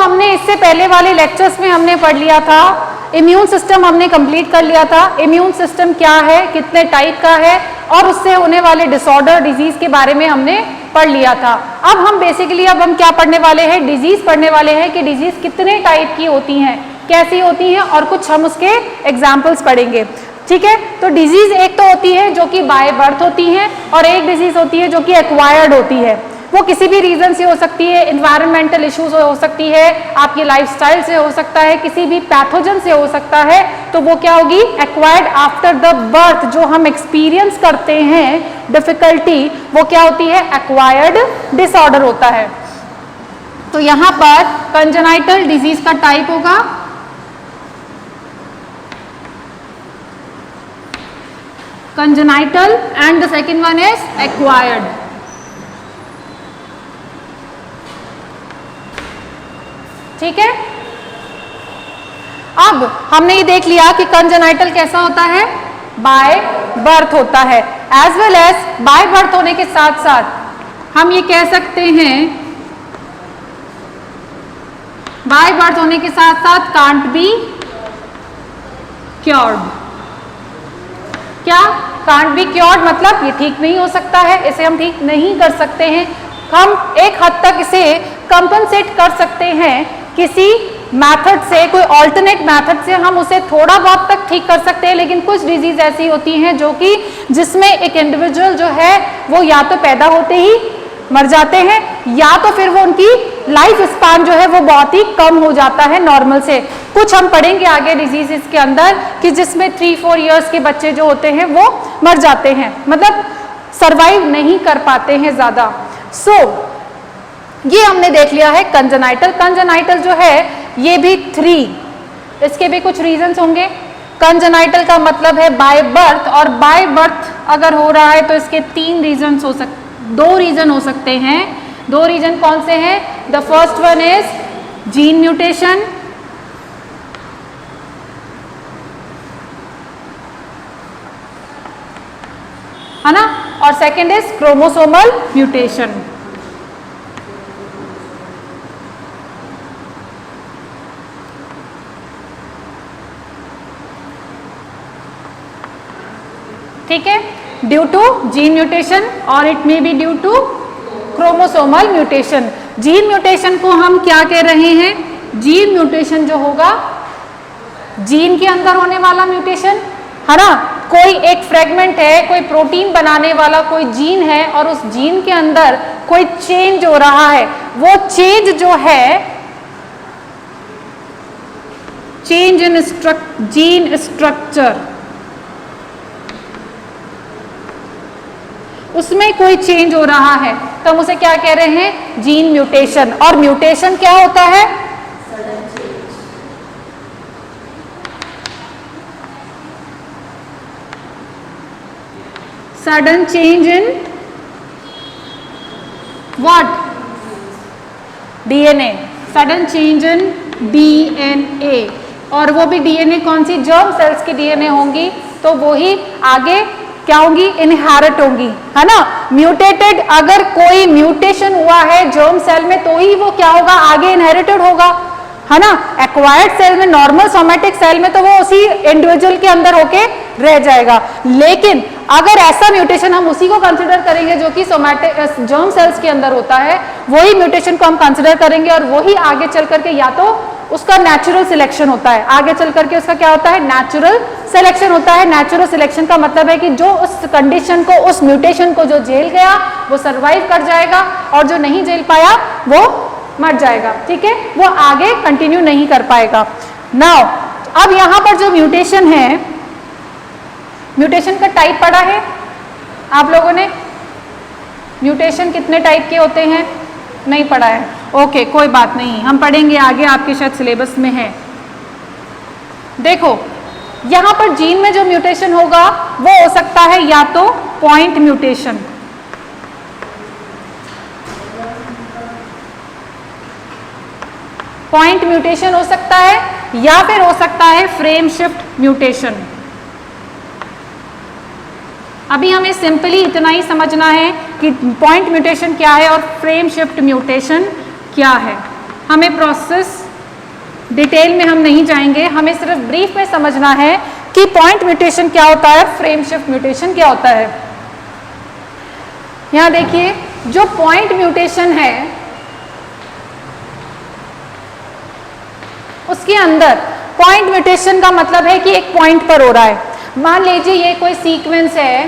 हमने इससे पहले वाले लेक्चर्स में हमने पढ़ लिया था, इम्यून सिस्टम हमने कंप्लीट कर लिया था। इम्यून सिस्टम क्या है, कितने टाइप का है, और उससे होने वाले डिसऑर्डर, डिजीज के बारे में हमने पढ़ लिया था। अब हम बेसिकली हम क्या पढ़ने वाले हैं, डिजीज पढ़ने वाले हैं कि डिजीज कितने टाइप की होती हैं, कैसी होती हैं, और कुछ हम उसके एग्जाम्पल्स पढ़ेंगे। ठीक है, तो डिजीज एक तो होती है जो कि बाय बर्थ होती है, और एक डिजीज होती है जो कि एक्वायर्ड होती है। वो किसी भी रीजन से हो सकती है, इन्वायरमेंटल इश्यूज हो सकती है, आपकी लाइफस्टाइल से हो सकता है, किसी भी पैथोजन से हो सकता है, तो वो क्या होगी, एक्वायर्ड आफ्टर द बर्थ। जो हम एक्सपीरियंस करते हैं डिफिकल्टी, वो क्या होती है, एक्वायर्ड डिसऑर्डर होता है। तो यहां पर कंजेनाइटल डिजीज का टाइप होगा congenital, and the second one is acquired. ठीक है, अब हमने ये देख लिया कि कंजेनाइटल कैसा होता है, बाय बर्थ होता है, as well as by birth होने के साथ साथ हम ये कह सकते हैं, बाय बर्थ होने के साथ साथ कांट बी क्योर्ड। क्या, कांट बी क्योर्ड मतलब ये ठीक नहीं हो सकता है, इसे हम ठीक नहीं कर सकते हैं। हम एक हद तक इसे कंपनसेट कर सकते हैं किसी मेथड से, कोई ऑल्टरनेट मेथड से हम उसे थोड़ा बहुत तक ठीक कर सकते हैं, लेकिन कुछ डिजीज ऐसी होती हैं जो कि जिसमें एक इंडिविजुअल जो है वो या तो पैदा होते ही मर जाते हैं, या तो फिर वो उनकी लाइफ स्पान जो है वो बहुत ही कम हो जाता है नॉर्मल से। कुछ हम पढ़ेंगे आगे डिजीज के अंदर कि जिसमें 3-4 इयर्स के बच्चे जो होते हैं वो मर जाते हैं, मतलब सरवाइव नहीं कर पाते हैं ज्यादा। ये हमने देख लिया है कंजेनाइटल। कंजेनाइटल जो है ये भी 3, इसके भी कुछ रीजंस होंगे। कंजेनाइटल का मतलब है बाय बर्थ, और बाय बर्थ अगर हो रहा है तो इसके 3 रीजंस हो सकते, 2 रीजन हो सकते हैं। 2 रीजन कौन से हैं, the first one is gene mutation, है ना, और सेकेंड इज क्रोमोसोमल म्यूटेशन। ठीक है, ड्यू टू जीन म्यूटेशन और it may be due to chromosomal mutation. Gene mutation को हम क्या कह रहे हैं, जीन म्यूटेशन जो होगा जीन के अंदर होने वाला म्यूटेशन, है ना, कोई एक फ्रेगमेंट है, कोई प्रोटीन बनाने वाला कोई जीन है, और उस जीन के अंदर कोई चेंज हो रहा है, वो चेंज जो है, चेंज इन जीन स्ट्रक्चर, उसमें कोई चेंज हो रहा है, तो हम उसे क्या कह रहे हैं, जीन म्यूटेशन। और म्यूटेशन क्या होता है, sudden change in what, DNA, sudden change in DNA, और वो भी डीएनए कौन सी, जर्म सेल्स की डीएनए होंगी, तो वो ही आगे क्या होंगी, इनहेरिट होंगी, है ना। म्यूटेटेड, अगर कोई म्यूटेशन हुआ है जर्म सेल में तो ही वो क्या होगा, आगे इनहेरिटेड होगा, है ना। एक्वायर्ड सेल में, नॉर्मल सोमेटिक सेल में तो वो उसी इंडिविजुअल के अंदर होके रह जाएगा, लेकिन अगर ऐसा म्यूटेशन हम उसी को कंसिडर करेंगे जो कि सोमेटिक जर्म सेल्स के अंदर होता है, वही म्यूटेशन को हम कंसिडर करेंगे, और वही आगे चल करके या तो उसका नेचुरल सिलेक्शन होता है, आगे चल करके उसका क्या होता है, नेचुरल सिलेक्शन होता है। नेचुरल सिलेक्शन का मतलब है कि जो उस कंडीशन को, उस म्यूटेशन को जो झेल गया वो सरवाइव कर जाएगा, और जो नहीं झेल पाया वो मर जाएगा। ठीक है, वो आगे कंटिन्यू नहीं कर पाएगा। नाउ अब यहां पर जो म्यूटेशन है, म्यूटेशन का टाइप पढ़ा है आप लोगों ने, म्यूटेशन कितने टाइप के होते हैं, नहीं पढ़ा है, ओके कोई बात नहीं, हम पढ़ेंगे आगे, आपके शायद सिलेबस में है। देखो यहां पर जीन में जो म्यूटेशन होगा वो हो सकता है या तो पॉइंट म्यूटेशन, पॉइंट म्यूटेशन हो सकता है, या फिर हो सकता है फ्रेम शिफ्ट म्यूटेशन। अभी हमें सिंपली इतना ही समझना है कि पॉइंट म्यूटेशन क्या है और फ्रेम शिफ्ट म्यूटेशन क्या है। हमें प्रोसेस डिटेल में हम नहीं जाएंगे, हमें सिर्फ ब्रीफ में समझना है कि पॉइंट म्यूटेशन क्या होता है, फ्रेम शिफ्ट म्यूटेशन क्या होता है। यहां देखिए, जो पॉइंट म्यूटेशन है उसके अंदर पॉइंट म्यूटेशन का मतलब है कि एक पॉइंट पर हो रहा है। मान लीजिए ये कोई सीक्वेंस है,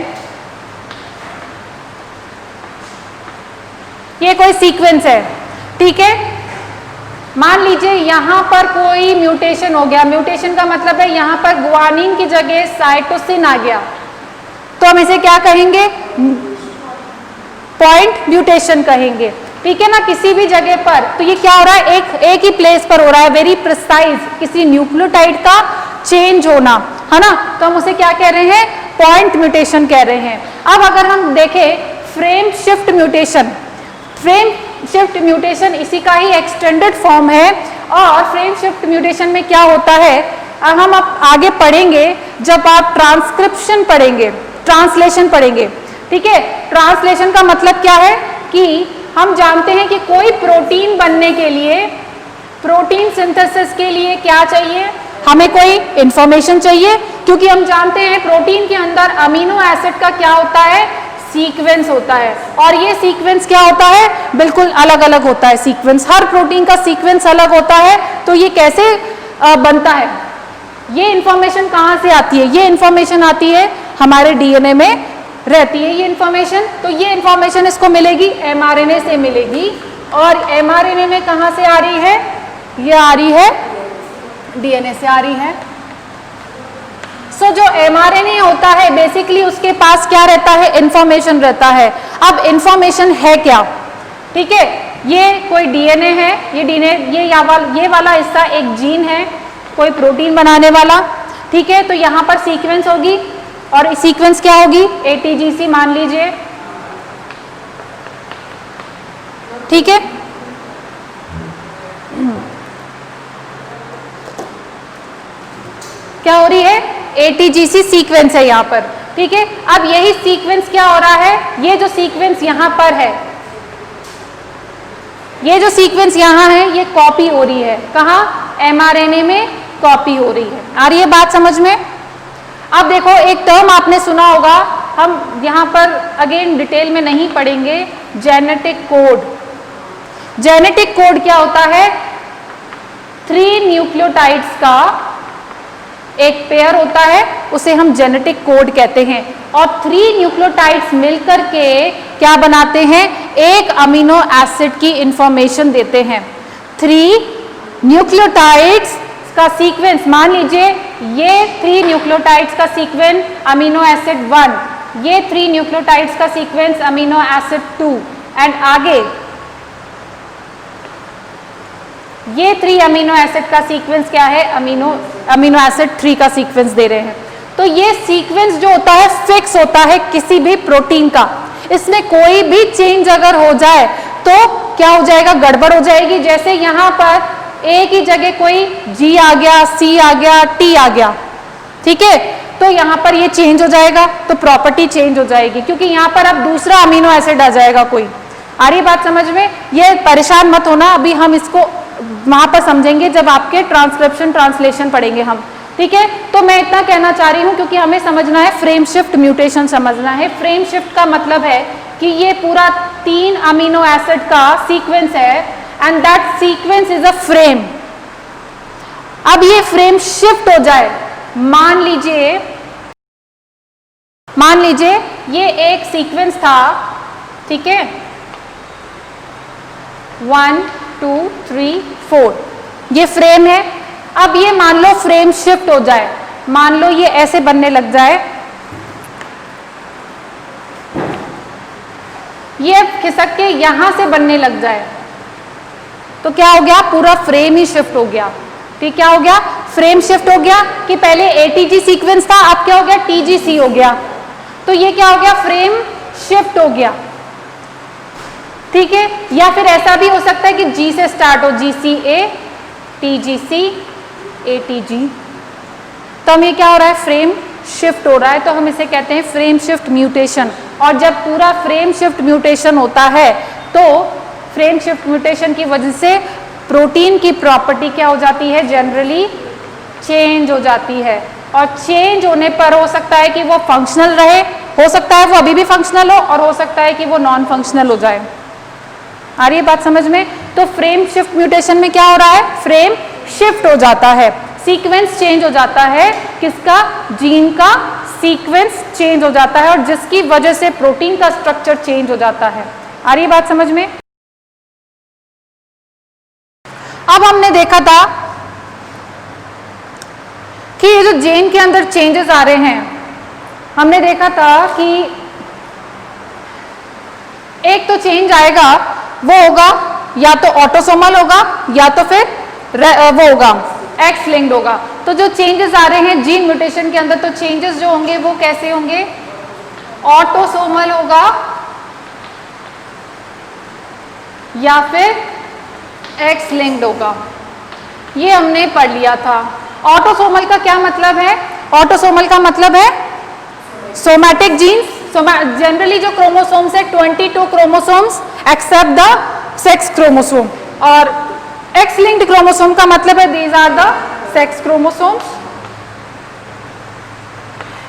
ये कोई सीक्वेंस है, ठीक है। मान लीजिए यहां पर कोई म्यूटेशन हो गया, म्यूटेशन का मतलब है यहां पर गुआनिन की जगह साइटोसिन आ गया, तो हम इसे क्या कहेंगे, पॉइंट म्यूटेशन कहेंगे, ठीक है ना। किसी भी जगह पर, तो ये क्या हो रहा है, एक ही प्लेस पर हो रहा है, वेरी प्रिसाइज, किसी न्यूक्लियोटाइड का चेंज होना, है ना, तो हम उसे क्या कह रहे हैं, पॉइंट म्यूटेशन कह रहे हैं। अब अगर हम देखें frame shift mutation, frame shift mutation इसी का ही एक्सटेंडेड फॉर्म है। और फ्रेम शिफ्ट म्यूटेशन में क्या होता है, हम अब आगे पढ़ेंगे जब आप ट्रांसक्रिप्शन पढ़ेंगे, ट्रांसलेशन पढ़ेंगे, ठीक है। ट्रांसलेशन का मतलब क्या है कि हम जानते हैं कि कोई प्रोटीन बनने के लिए, प्रोटीन सिंथेसिस के लिए क्या चाहिए, हमें कोई इंफॉर्मेशन चाहिए, क्योंकि हम जानते हैं प्रोटीन के अंदर अमीनो एसिड का क्या होता है, सीक्वेंस होता है। और ये सीक्वेंस क्या होता है, बिल्कुल अलग अलग होता है सीक्वेंस, हर प्रोटीन का सीक्वेंस अलग होता है। तो ये कैसे बनता है, ये इंफॉर्मेशन कहाँ से आती है, ये इंफॉर्मेशन आती है हमारे डीएनए में रहती है ये इंफॉर्मेशन। तो ये इंफॉर्मेशन इसको मिलेगी एमआरएनए से मिलेगी, और एमआरएनए में कहाँ से आ रही है, ये आ रही है डीएनए से आ रही है। सो जो एमआरएनए होता है बेसिकली उसके पास क्या रहता है, इंफॉर्मेशन रहता है। अब इंफॉर्मेशन है क्या, ठीक है, ये कोई डीएनए है, ये डीएनए ये वाला हिस्सा एक जीन है, कोई प्रोटीन बनाने वाला, ठीक है। तो यहाँ पर सीक्वेंस होगी, और सीक्वेंस क्या होगी, एटीजीसी मान लीजिए, ठीक है। क्या हो रही है, एटीजीसी सीक्वेंस है यहाँ पर, ठीक है। अब यही सीक्वेंस क्या हो रहा है, ये जो सीक्वेंस यहाँ पर है, ये जो सीक्वेंस यहाँ है, ये कॉपी हो रही है, कहाँ, एमआरएनए में कॉपी हो रही है। आ रही है बात समझ में। अब देखो एक टर्म आपने सुना होगा, हम यहाँ पर अगेन डिटेल में नहीं पढ़ेंगे, जेनेटिक कोड। जेनेटिक कोड क्या होता है, 3 न्यूक्लियोटाइड्स का एक पेयर होता है, उसे हम जेनेटिक कोड कहते हैं। और 3 न्यूक्लियोटाइड्स मिलकर के क्या बनाते हैं, एक अमीनो एसिड की इंफॉर्मेशन देते हैं। 3 न्यूक्लियोटाइड्स का सीक्वेंस, मान लीजिए ये 3 न्यूक्लियोटाइड्स का सीक्वेंस अमीनो एसिड 1, ये 3 न्यूक्लियोटाइड्स का सीक्वेंस अमीनो एसिड 2, एंड आगे ये 3 अमीनो एसिड का सीक्वेंस क्या है, अमीनो एसिड 3 का सीक्वेंस दे रहे हैं। तो ये सीक्वेंस जो होता है फिक्स होता है किसी भी प्रोटीन का, इसमें कोई भी चेंज अगर हो जाए तो क्या हो जाएगा, गड़बड़ हो जाएगी। जैसे यहाँ पर एक ही जगह कोई जी आ गया, सी आ गया, टी आ गया, ठीक है, तो यहाँ पर ये चेंज हो जाएगा, तो प्रॉपर्टी चेंज हो जाएगी, क्योंकि यहाँ पर अब दूसरा अमीनो एसिड आ जाएगा कोई। आ रही बात समझ में, ये परेशान मत होना, अभी हम इसको वहां पर समझेंगे जब आपके ट्रांसक्रिप्शन ट्रांसलेशन पढ़ेंगे हम, ठीक है। तो मैं इतना कहना चाह रही हूं क्योंकि हमें समझना है फ्रेम शिफ्ट म्यूटेशन समझना है। फ्रेम शिफ्ट का मतलब है कि ये पूरा 3 अमीनो एसिड का सीक्वेंस है, and that sequence is a frame. अब ये फ्रेम शिफ्ट हो जाए, मान लीजिए ये एक सीक्वेंस था, ठीक है, 1 2 3 4, ये फ्रेम है। अब ये मान लो फ्रेम शिफ्ट हो जाए, मान लो ये ऐसे बनने लग जाए, ये खिसक के यहां से बनने लग जाए, तो क्या हो गया, पूरा फ्रेम ही शिफ्ट हो गया। ठीक, क्या हो गया, फ्रेम शिफ्ट हो गया कि पहले एटीजी सीक्वेंस था, अब क्या हो गया, टीजीसी हो गया, तो ये क्या हो गया, फ्रेम शिफ्ट हो गया। ठीक है, या फिर ऐसा भी हो सकता है कि जी से स्टार्ट हो, जीसीए, टीजीसी, एटीजी, तो हम ये क्या हो रहा है, फ्रेम शिफ्ट हो रहा है, तो हम इसे कहते हैं फ्रेम शिफ्ट म्यूटेशन। और जब पूरा फ्रेम शिफ्ट म्यूटेशन होता है तो फ्रेम शिफ्ट म्यूटेशन की वजह से प्रोटीन की प्रॉपर्टी क्या हो जाती है, जनरली चेंज हो जाती है। और चेंज होने पर हो सकता है कि वो फंक्शनल रहे, हो सकता है वो अभी भी फंक्शनल हो, और हो सकता है कि वो नॉन फंक्शनल हो जाए। आ रही है बात समझ में? तो फ्रेम शिफ्ट म्यूटेशन में क्या हो रहा है, फ्रेम शिफ्ट हो जाता है, सीक्वेंस चेंज हो जाता है, किसका, जीन का सीक्वेंस चेंज हो जाता है, और जिसकी वजह से प्रोटीन का स्ट्रक्चर चेंज हो जाता है। आ रही है बात समझ में? अब हमने देखा था कि ये जो जीन के अंदर चेंजेस आ रहे हैं, हमने देखा था कि एक तो चेंज आएगा, वो होगा या तो ऑटोसोमल होगा या तो फिर वो होगा एक्स लिंक्ड होगा। तो जो चेंजेस आ रहे हैं जीन म्यूटेशन के अंदर, तो चेंजेस जो होंगे वो कैसे होंगे, ऑटोसोमल होगा या फिर एक्स लिंक्ड होगा। ये हमने पढ़ लिया था। ऑटोसोमल का क्या मतलब है, ऑटोसोमल का मतलब है सोमैटिक जीन्स। जनरली जो क्रोमोसोम्स है 22 chromosomes except the sex chromosome, और एक्स लिंक्ड क्रोमोसोम का मतलब है these are the sex chromosomes.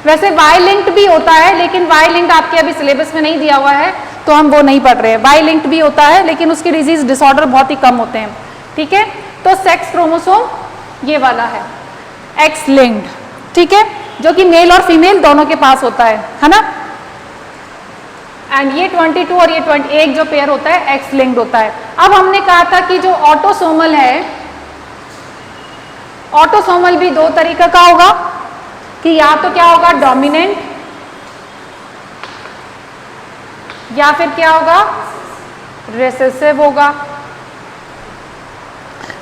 वैसे वाई लिंक्ड भी होता है, लेकिन वाई लिंक्ड आपके अभी सिलेबस में नहीं दिया हुआ है तो हम वो नहीं पढ़ रहे हैं। वाई लिंक्ड भी होता है लेकिन उसके डिजीज डिसऑर्डर बहुत ही कम होते हैं, ठीक है। तो सेक्स क्रोमोसोम ये वाला है एक्स लिंक्ड, ठीक है, जो कि मेल और फीमेल दोनों के पास होता है ना। एंड ये 22 और ये 21 जो पेयर होता है एक्स लिंक्ड होता है। अब हमने कहा था कि जो ऑटोसोमल है, ऑटोसोमल भी दो तरीके का होगा, कि या तो क्या होगा डोमिनेंट, या फिर क्या होगा रिसेसिव होगा।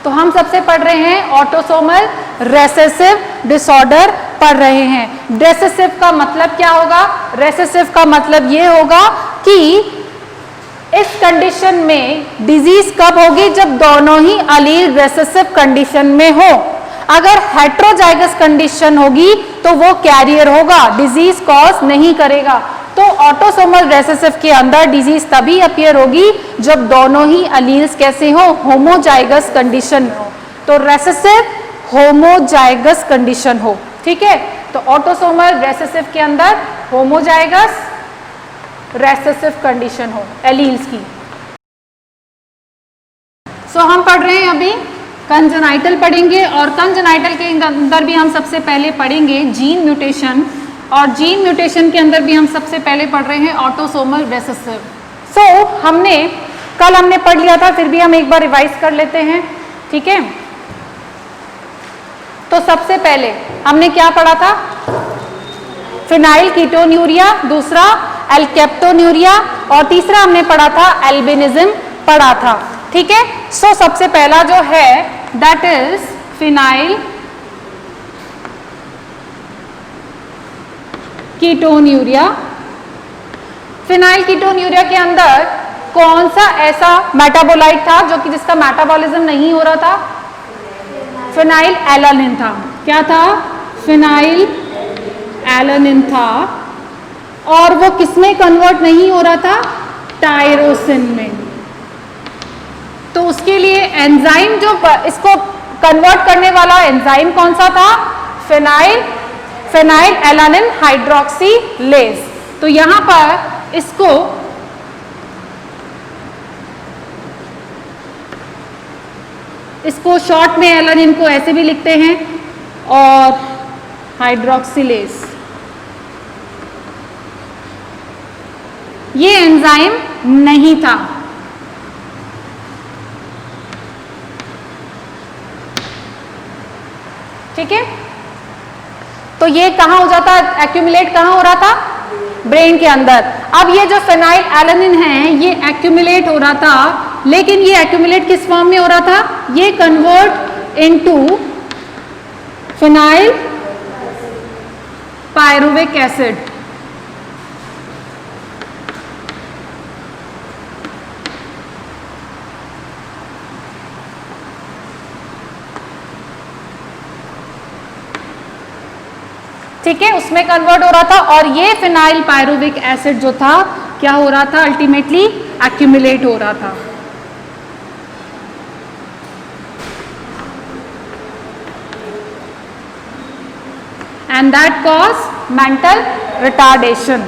तो हम सबसे पढ़ रहे हैं ऑटोसोमल रिसेसिव डिसऑर्डर पढ़ रहे हैं। रिसेसिव का मतलब क्या होगा, रिसेसिव का मतलब ये होगा कि इस कंडीशन में डिजीज कब होगी, जब दोनों ही अलील रिसेसिव कंडीशन में हो। अगर हेट्रोजाइगस कंडीशन होगी तो वो कैरियर होगा, डिजीज कॉज नहीं करेगा। तो ऑटोसोमल रिसेसिव के अंदर डिजीज तभी अपीयर होगी जब दोनों ही अलील्स कैसे हो, होमोजाइगस कंडीशन में हो। तो रिसेसिव होमोजाइगस कंडीशन हो, ठीक है। तो ऑटोसोमल रिसेसिव के अंदर होमोजाइगस रिसेसिव कंडीशन हो एलील्स की। सो हम पढ़ रहे हैं अभी कंजेनाइटल पढ़ेंगे, और कंजेनाइटल के अंदर भी हम सबसे पहले पढ़ेंगे जीन म्यूटेशन, और जीन म्यूटेशन के अंदर भी हम सबसे पहले पढ़ रहे हैं ऑटोसोमल रिसेसिव। सो कल हमने पढ़ लिया था, फिर भी हम एक बार रिवाइज कर लेते हैं, ठीक है। तो सबसे पहले हमने क्या पढ़ा था, फिनाइल कीटोन्यूरिया, दूसरा एल्केप्टोन्यूरिया, और तीसरा हमने पढ़ा था एल्बिनिज्म पढ़ा था, ठीक है। सो सबसे पहला जो है that is phenyl ketonuria. Phenyl ketonuria के अंदर कौन सा ऐसा मेटाबोलाइट था जो कि जिसका मेटाबॉलिज्म नहीं हो रहा था, फिनाइल एलानिन था। क्या था, फिनाइल एलानिन था, और वो किसमें कन्वर्ट नहीं हो रहा था, टायरोसिन में। तो उसके लिए एंजाइम जो इसको कन्वर्ट करने वाला एंजाइम कौन सा था, फिनाइल एलानिन हाइड्रोक्सीलेज। तो यहां पर इसको शॉर्ट में एलानिन को ऐसे भी लिखते हैं, और हाइड्रोक्सीलेज ये एंजाइम नहीं था। ठीक है, तो ये कहां हो जाता, एक्यूमुलेट कहां हो रहा था, ब्रेन के अंदर। अब ये जो फिनाइल एलानिन है ये एक्यूमुलेट हो रहा था, लेकिन ये एक्यूमुलेट किस फॉर्म में हो रहा था, ये convert into phenyl pyruvic acid. ठीक है, उसमें कन्वर्ट हो रहा था, और ये फिनाइल पायरुविक एसिड जो था क्या हो रहा था, अल्टीमेटली एक्यूमुलेट हो रहा था। and that cause mental retardation.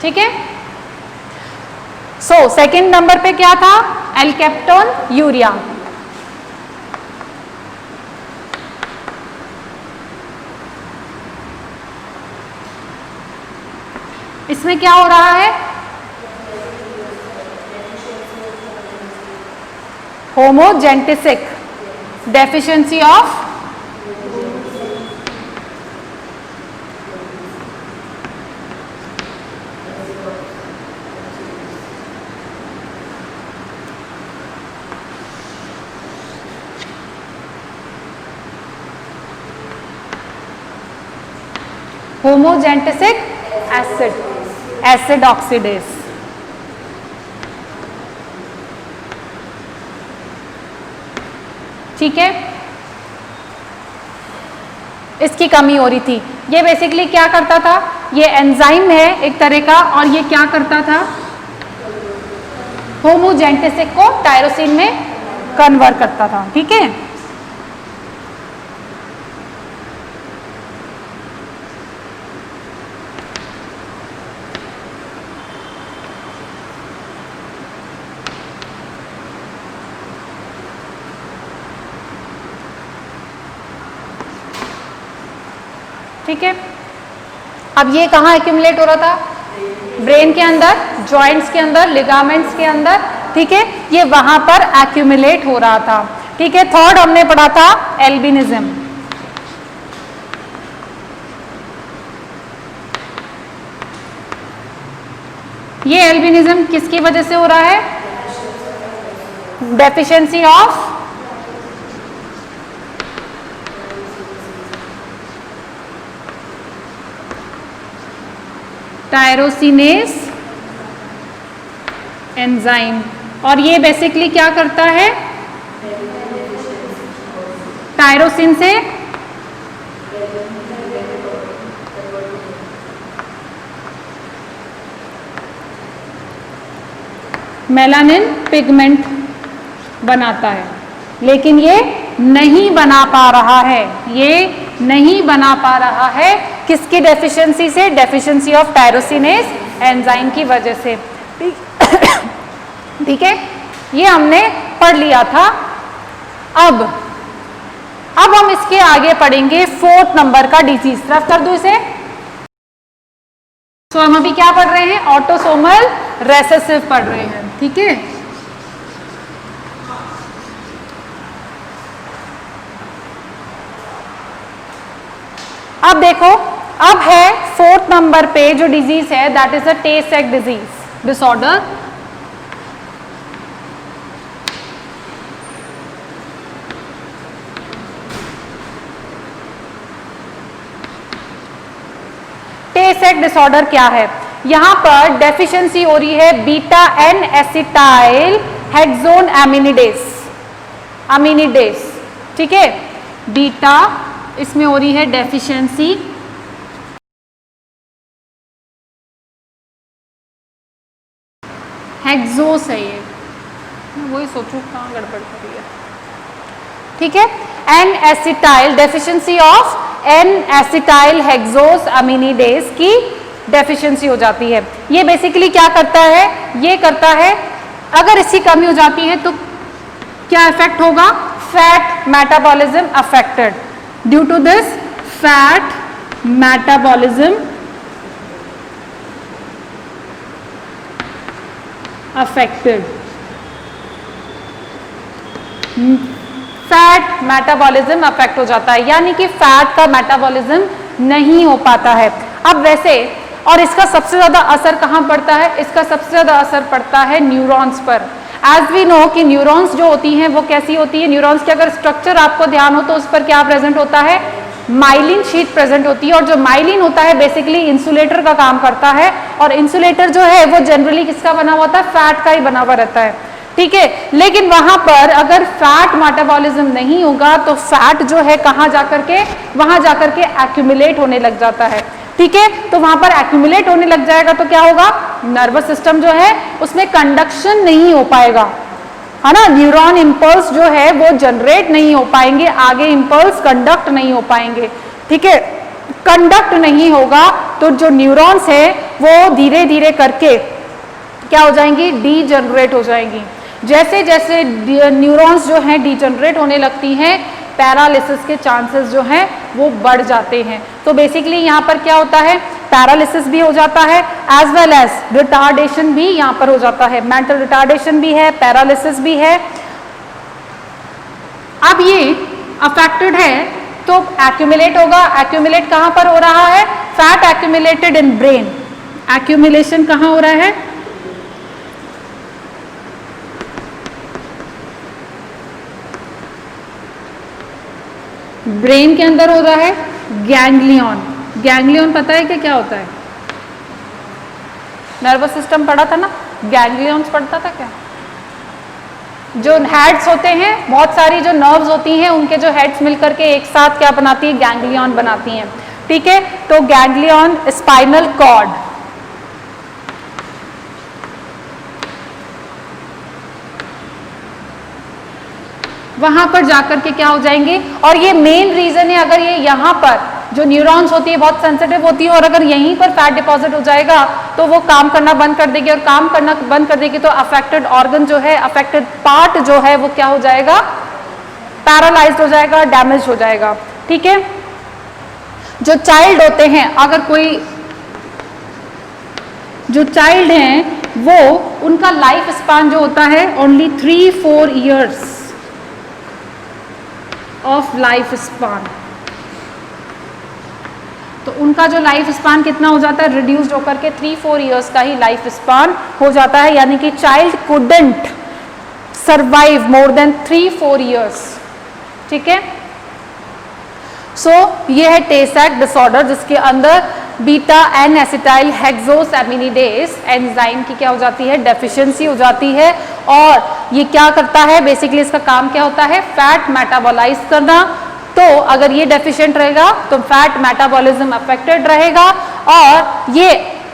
ठीक है. सो सेकेंड नंबर पे क्या था? एल्केप्टोन यूरिया. इसमें क्या हो रहा है? होमोजेंटिसिक डेफिशिएंसी ऑफ होमोजेंटिसिक एसिड ऑक्सीडेज. ठीक है. इसकी कमी हो रही थी. ये बेसिकली क्या करता था? ये एंजाइम है एक तरह का, और ये क्या करता था? होमोजेंटिसिक को टायरोसिन में कन्वर्ट करता था. ठीक है. ठीक है. अब ये कहाँ एक्यूमुलेट हो रहा था? ब्रेन के अंदर, जॉइंट्स के अंदर, लिगामेंट्स के अंदर. ठीक है. ये वहां पर एक्यूमुलेट हो रहा था. ठीक है. थर्ड हमने पढ़ा था एल्बिनिज्म. ये एल्बिनिज्म किसकी वजह से हो रहा है? Deficiency of tyrosinase enzyme. और ये बेसिकली क्या करता है? टायरोसिन से मेलानिन पिगमेंट बनाता है, लेकिन ये नहीं बना पा रहा है. ये नहीं बना पा रहा है किसकी डेफिशिएंसी से? डेफिशिएंसी ऑफ टायरोसिनेस एंजाइम की वजह से. ठीक है. ये हमने पढ़ लिया था. अब हम इसके आगे पढ़ेंगे फोर्थ नंबर का डिजीज. रफ कर दूं इसे. तो हम अभी क्या पढ़ रहे हैं? ऑटोसोमल रेसेसिव पढ़ रहे हैं. ठीक है. अब देखो, अब है फोर्थ नंबर पे जो डिजीज है, दैट इज अ टे सेक डिजीज डिसऑर्डर. टे सेक डिसऑर्डर क्या है? यहां पर डेफिशिएंसी हो रही है बीटा एन एसिटाइल हेक्सोन अमीनिडेज. ठीक है. बीटा इसमें हो रही है डेफिशिएंसी. हेक्सोस है ये. मैं वही सोचूं कहाँ गड़बड़ कर रही है. ठीक है. N acetyl deficiency of N acetyl hexosaminidase की डेफिशिएंसी हो जाती है. ये बेसिकली क्या करता है? ये करता है, अगर इसकी कमी हो जाती है तो क्या इफेक्ट होगा? Fat metabolism affected. Due to this fat metabolism affected. Fat metabolism affect हो जाता है, यानी कि फैट का मेटाबॉलिज्म नहीं हो पाता है. अब वैसे, और इसका सबसे ज्यादा असर कहाँ पड़ता है? इसका सबसे ज्यादा असर पड़ता है न्यूरॉन्स पर. एज वी नो कि न्यूरॉन्स जो होती हैं वो कैसी होती है? न्यूरॉन्स के अगर स्ट्रक्चर आपको ध्यान हो तो उस पर क्या प्रेजेंट होता है? माइलिन शीट प्रेजेंट होती है. और जो माइलिन होता है बेसिकली इंसुलेटर का काम करता है. और इंसुलेटर जो है वो जनरली किसका बना हुआ होता है? फैट का ही बना हुआ रहता है. ठीक है. लेकिन वहां पर अगर फैट मेटाबॉलिज्म नहीं होगा तो फैट जो है कहाँ जाकर के? वहां जाकर के एक्यूमुलेट होने लग जाता है. ठीक है. तो वहां पर एक्यूमुलेट होने लग जाएगा तो क्या होगा? नर्वस सिस्टम जो है उसमें कंडक्शन नहीं हो पाएगा, है ना, न्यूरॉन इंपल्स जो है वो जनरेट नहीं हो पाएंगे, आगे इंपल्स कंडक्ट नहीं हो पाएंगे, ठीक है। कंडक्ट नहीं होगा तो जो न्यूरॉन्स है वो धीरे धीरे करके क्या हो जाएंगी, डीजनरेट हो जाएंगी। जैसे जैसे न्यूरॉन्स जो हैं डीजनरेट होने लगती हैं, पैरालिसिस के चांसेस जो हैं वो बढ़ जाते हैं। तो बेसिकली यहाँ पर क्या होता है, पैरालिसिस भी हो जाता है एज वेल एज रिटार्डेशन भी यहाँ पर हो जाता है, मेंटल रिटार्डेशन भी है, पैरालिसिस भी है। अब ये अफेक्टेड है तो एक्यूमुलेट होगा, एक्यूमुलेट कहाँ पर हो रहा है, fat accumulated in brain. Accumulation कहाँ हो रहा है, ब्रेन के अंदर हो रहा है, गैंग्लियन। गैंग्लियन पता है कि क्या होता है, नर्वस सिस्टम पढ़ा था ना, गैंग्लियंस पढ़ता था क्या, जो हेड्स होते हैं, बहुत सारी जो नर्व्स होती हैं उनके जो हेड्स मिलकर के एक साथ क्या बनाती है, गैंग्लियन बनाती हैं, ठीक है। तो गैंग्लियन स्पाइनल कॉर्ड, वहां पर जाकर के क्या हो जाएंगे, और ये मेन रीजन है, अगर ये यहाँ पर जो न्यूरॉन्स होती है बहुत सेंसिटिव होती है और अगर यहीं पर फैट डिपॉजिट हो जाएगा तो वो काम करना बंद कर देगी, और काम करना बंद कर देगी तो अफेक्टेड ऑर्गन जो है, अफेक्टेड पार्ट जो है वो क्या हो जाएगा, पैरालाइज्ड हो जाएगा, डैमेज हो जाएगा, ठीक है। जो चाइल्ड होते हैं, अगर कोई जो चाइल्ड हैं वो उनका लाइफ स्पान जो होता है only 3-4 years of life span, तो उनका जो लाइफ स्पान कितना हो जाता है, रिड्यूस्ड होकर के 3-4 ईयर्स का ही लाइफ स्पान हो जाता है, यानी कि child couldn't survive more than 3-4 years, ठीक है। सो ये है tay Sachs डिसऑर्डर, जिसके अंदर बीटा एन एसिटाइल हेक्सोसेमिनिडेज एंजाइम की क्या हो जाती है, डेफिशिएंसी हो जाती है, और ये क्या करता है, बेसिकली इसका काम क्या होता है, फैट मेटाबोलाइज करना। तो अगर ये डेफिशिएंट रहेगा तो फैट मेटाबॉलिज्म अफेक्टेड रहेगा, और ये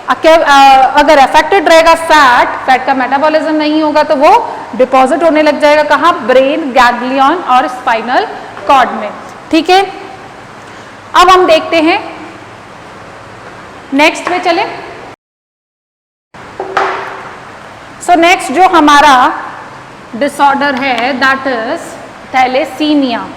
अगर अफेक्टेड रहेगा फैट का मेटाबॉलिज्म नहीं होगा तो वो डिपॉजिट होने लग जाएगा, कहाँ, ब्रेन, गैंग्लियन और स्पाइनल कॉर्ड में, ठीक है। अब हम देखते हैं नेक्स्ट में चले। सो नेक्स्ट जो हमारा डिसऑर्डर है दैट इज थैलेसीमिया।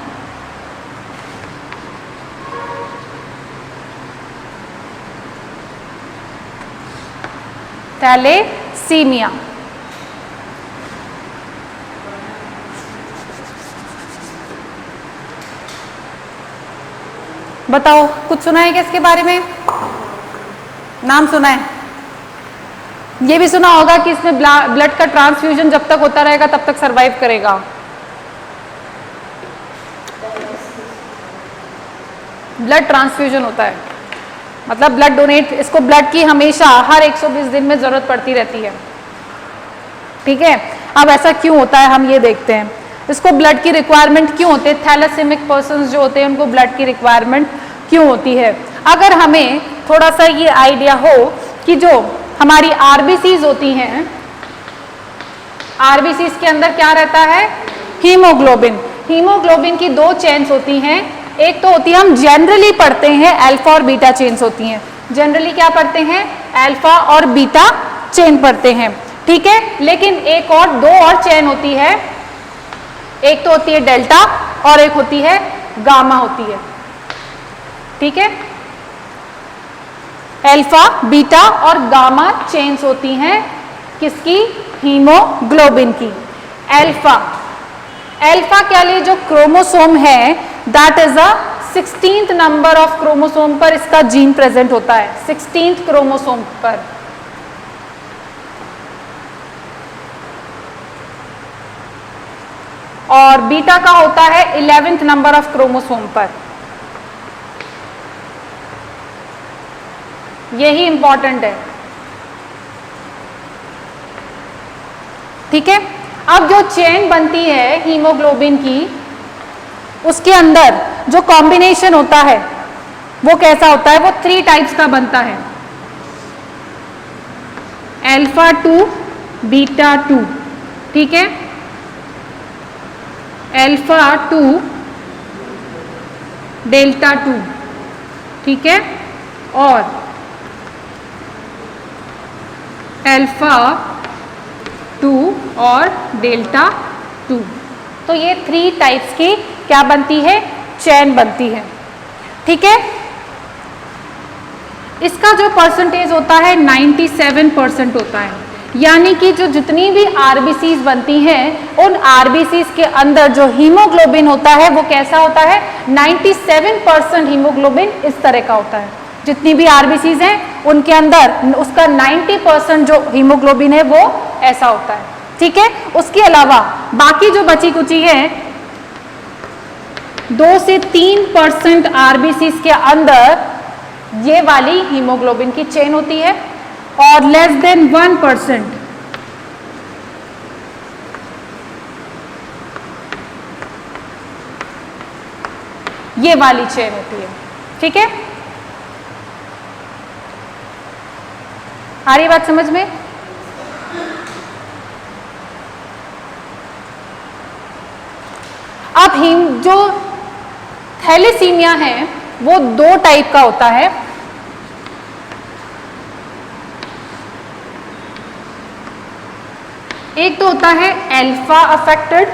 थैलेसीमिया बताओ, कुछ सुना है क्या इसके बारे में, नाम सुना है, ये भी सुना होगा कि इसमें ब्लड का ट्रांसफ्यूजन जब तक होता रहेगा तब तक सरवाइव करेगा। ब्लड ट्रांसफ्यूजन होता है मतलब ब्लड डोनेट, इसको ब्लड की हमेशा हर 120 दिन में जरूरत पड़ती रहती है, ठीक है। अब ऐसा क्यों होता है हम ये देखते हैं, इसको ब्लड की रिक्वायरमेंट क्यों होती है, थैलेसेमिक पर्सन्स जो होते हैं उनको ब्लड की रिक्वायरमेंट क्यों होती है। अगर हमें थोड़ा सा ये आइडिया हो कि जो हमारी आरबीसीज होती हैं, आरबीसीज के अंदर क्या रहता है, हीमोग्लोबिन। हीमोग्लोबिन की 2 चेन्स होती हैं, एक तो होती है, हम जनरली पढ़ते हैं अल्फा और बीटा चेन्स होती हैं, जनरली क्या पढ़ते हैं, अल्फा और बीटा चेन पढ़ते हैं, ठीक है। लेकिन एक और 2 और चेन होती है, एक तो होती है डेल्टा और एक होती है गामा होती है, ठीक है। अल्फा, बीटा और गामा चेन्स होती हैं किसकी, हीमोग्लोबिन की। अल्फा क्या लिए जो क्रोमोसोम है that is a 16th number of chromosome पर इसका जीन प्रेजेंट होता है, 16th क्रोमोसोम पर। और बीटा का होता है 11th नंबर ऑफ क्रोमोसोम पर। यही इंपॉर्टेंट है, ठीक है। अब जो चेन बनती है हीमोग्लोबिन की, उसके अंदर जो कॉम्बिनेशन होता है वो कैसा होता है, वो 3 टाइप्स का बनता है, अल्फा 2 बीटा 2, ठीक है, अल्फा 2 डेल्टा 2, ठीक है, और अल्फा 2 और डेल्टा 2। तो ये 3 टाइप्स की क्या बनती है, चेन बनती है, ठीक है। इसका जो परसेंटेज होता है 97% होता है, यानी कि जो जितनी भी आरबीसीज बनती हैं उन आरबीसीज के अंदर जो हीमोग्लोबिन होता है वो कैसा होता है, 97% हीमोग्लोबिन इस तरह का होता है। जितनी भी आरबीसीज हैं उनके अंदर उसका 90% जो हीमोग्लोबिन है वो ऐसा होता है, ठीक है। उसके अलावा बाकी जो बची कुची है 2 से 3% आरबीसीज के अंदर ये वाली हीमोग्लोबिन की चेन होती है, और लेस देन 1% ये वाली चेन होती है, ठीक है। आ रही बात समझ में? अब जो थैलेसीमिया है वो 2 टाइप का होता है। एक तो होता है अल्फा अफेक्टेड,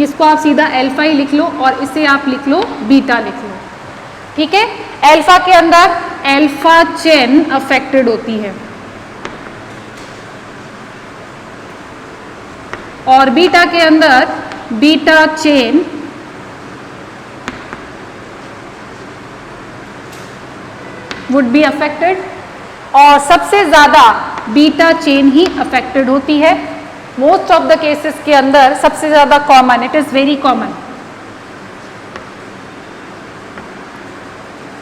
इसको आप सीधा अल्फा ही लिख लो और इसे आप लिख लो बीटा लिख लो, ठीक है। अल्फा के अंदर अल्फा चेन अफेक्टेड होती है और बीटा के अंदर beta chain would be affected, और सबसे ज्यादा बीटा चेन ही अफेक्टेड होती है। मोस्ट ऑफ द केसेस के अंदर सबसे ज्यादा common, it is very common.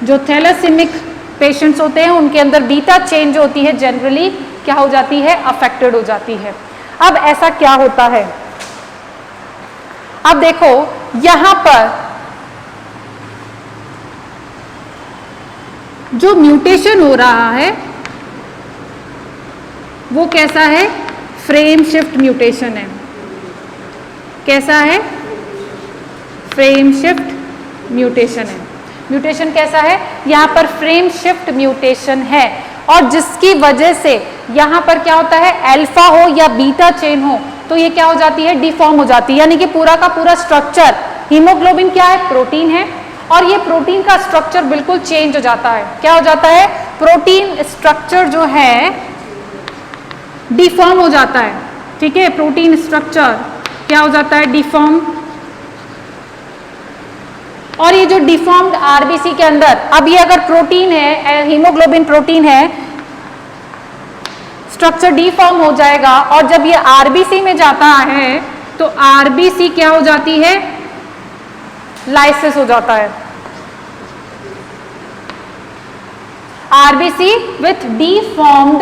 जो थैलेसीमिक पेशेंट्स होते हैं उनके अंदर बीटा चेन जो होती है जनरली क्या हो जाती है, अफेक्टेड हो जाती है। अब ऐसा क्या होता है, अब देखो यहां पर जो म्यूटेशन हो रहा है वो कैसा है, फ्रेम शिफ्ट म्यूटेशन है। कैसा है, फ्रेम शिफ्ट म्यूटेशन है। म्यूटेशन कैसा है, यहां पर फ्रेम शिफ्ट म्यूटेशन है, और जिसकी वजह से यहां पर क्या होता है, अल्फा हो या बीटा चेन हो तो ये क्या हो जाती है, डिफॉर्म हो जाती है। यानी कि पूरा का पूरा स्ट्रक्चर, हीमोग्लोबिन क्या है, प्रोटीन है, और ये प्रोटीन का स्ट्रक्चर बिल्कुल चेंज हो जाता है। क्या हो जाता है, प्रोटीन स्ट्रक्चर जो है डिफॉर्म हो जाता है, ठीक है। प्रोटीन स्ट्रक्चर क्या हो जाता है, डिफॉर्म। और ये जो डिफॉर्म्ड आरबीसी के अंदर, अब ये अगर प्रोटीन है, हीमोग्लोबिन प्रोटीन है, स्ट्रक्चर डिफॉर्म हो जाएगा, और जब ये आरबीसी में जाता है तो आरबीसी क्या हो जाती है, लाइसिस हो जाता है। RBC with deformed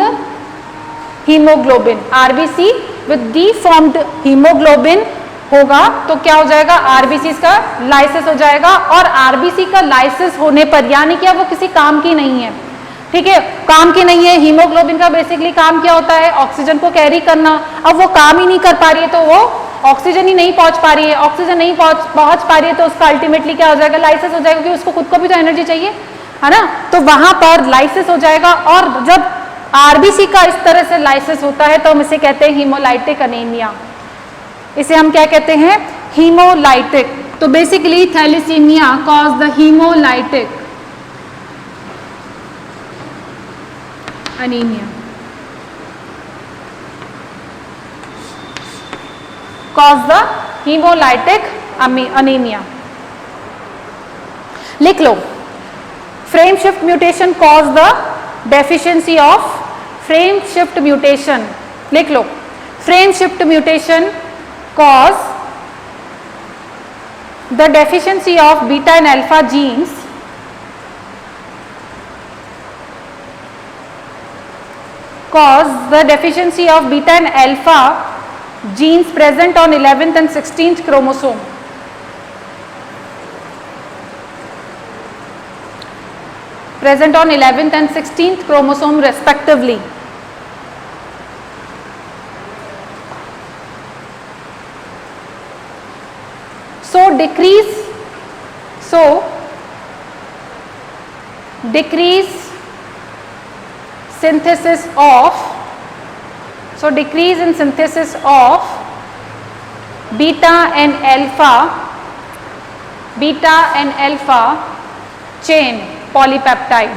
haemoglobin, RBC with deformed haemoglobin होगा तो क्या हो जाएगा, आरबीसी का लाइसिस हो जाएगा। और आरबीसी का लाइसिस होने पर यानी कि वो किसी काम की नहीं है, ठीक है, काम की नहीं है। हीमोग्लोबिन का बेसिकली काम क्या होता है, ऑक्सीजन को कैरी करना। अब वो काम ही नहीं कर पा रही है तो वो ऑक्सीजन ही नहीं पहुंच पा रही है, ऑक्सीजन नहीं पहुंच पा रही है तो उसका अल्टीमेटली क्या हो जाएगा, लाइसिस हो जाएगा, क्योंकि उसको खुद को भी तो एनर्जी चाहिए, है ना। तो वहां पर लाइसिस हो जाएगा, और जब आरबीसी का इस तरह से लाइसिस होता है तो हम इसे कहते हैं हीमोलाइटिक अनीमिया। इसे हम क्या कहते हैं, हीमोलाइटिक। तो basically thalassaemia cause the haemolytic anemia, cause the hemolytic anemia। लिख लो, frame shift mutation cause the deficiency of frame shift mutation, लिख लो, frame shift mutation cause the deficiency of beta and alpha genes cause the deficiency of beta and alpha genes present on 11th and 16th chromosome। present on 11th and 16th chromosome respectively. So decrease synthesis of beta and alpha chain polypeptide.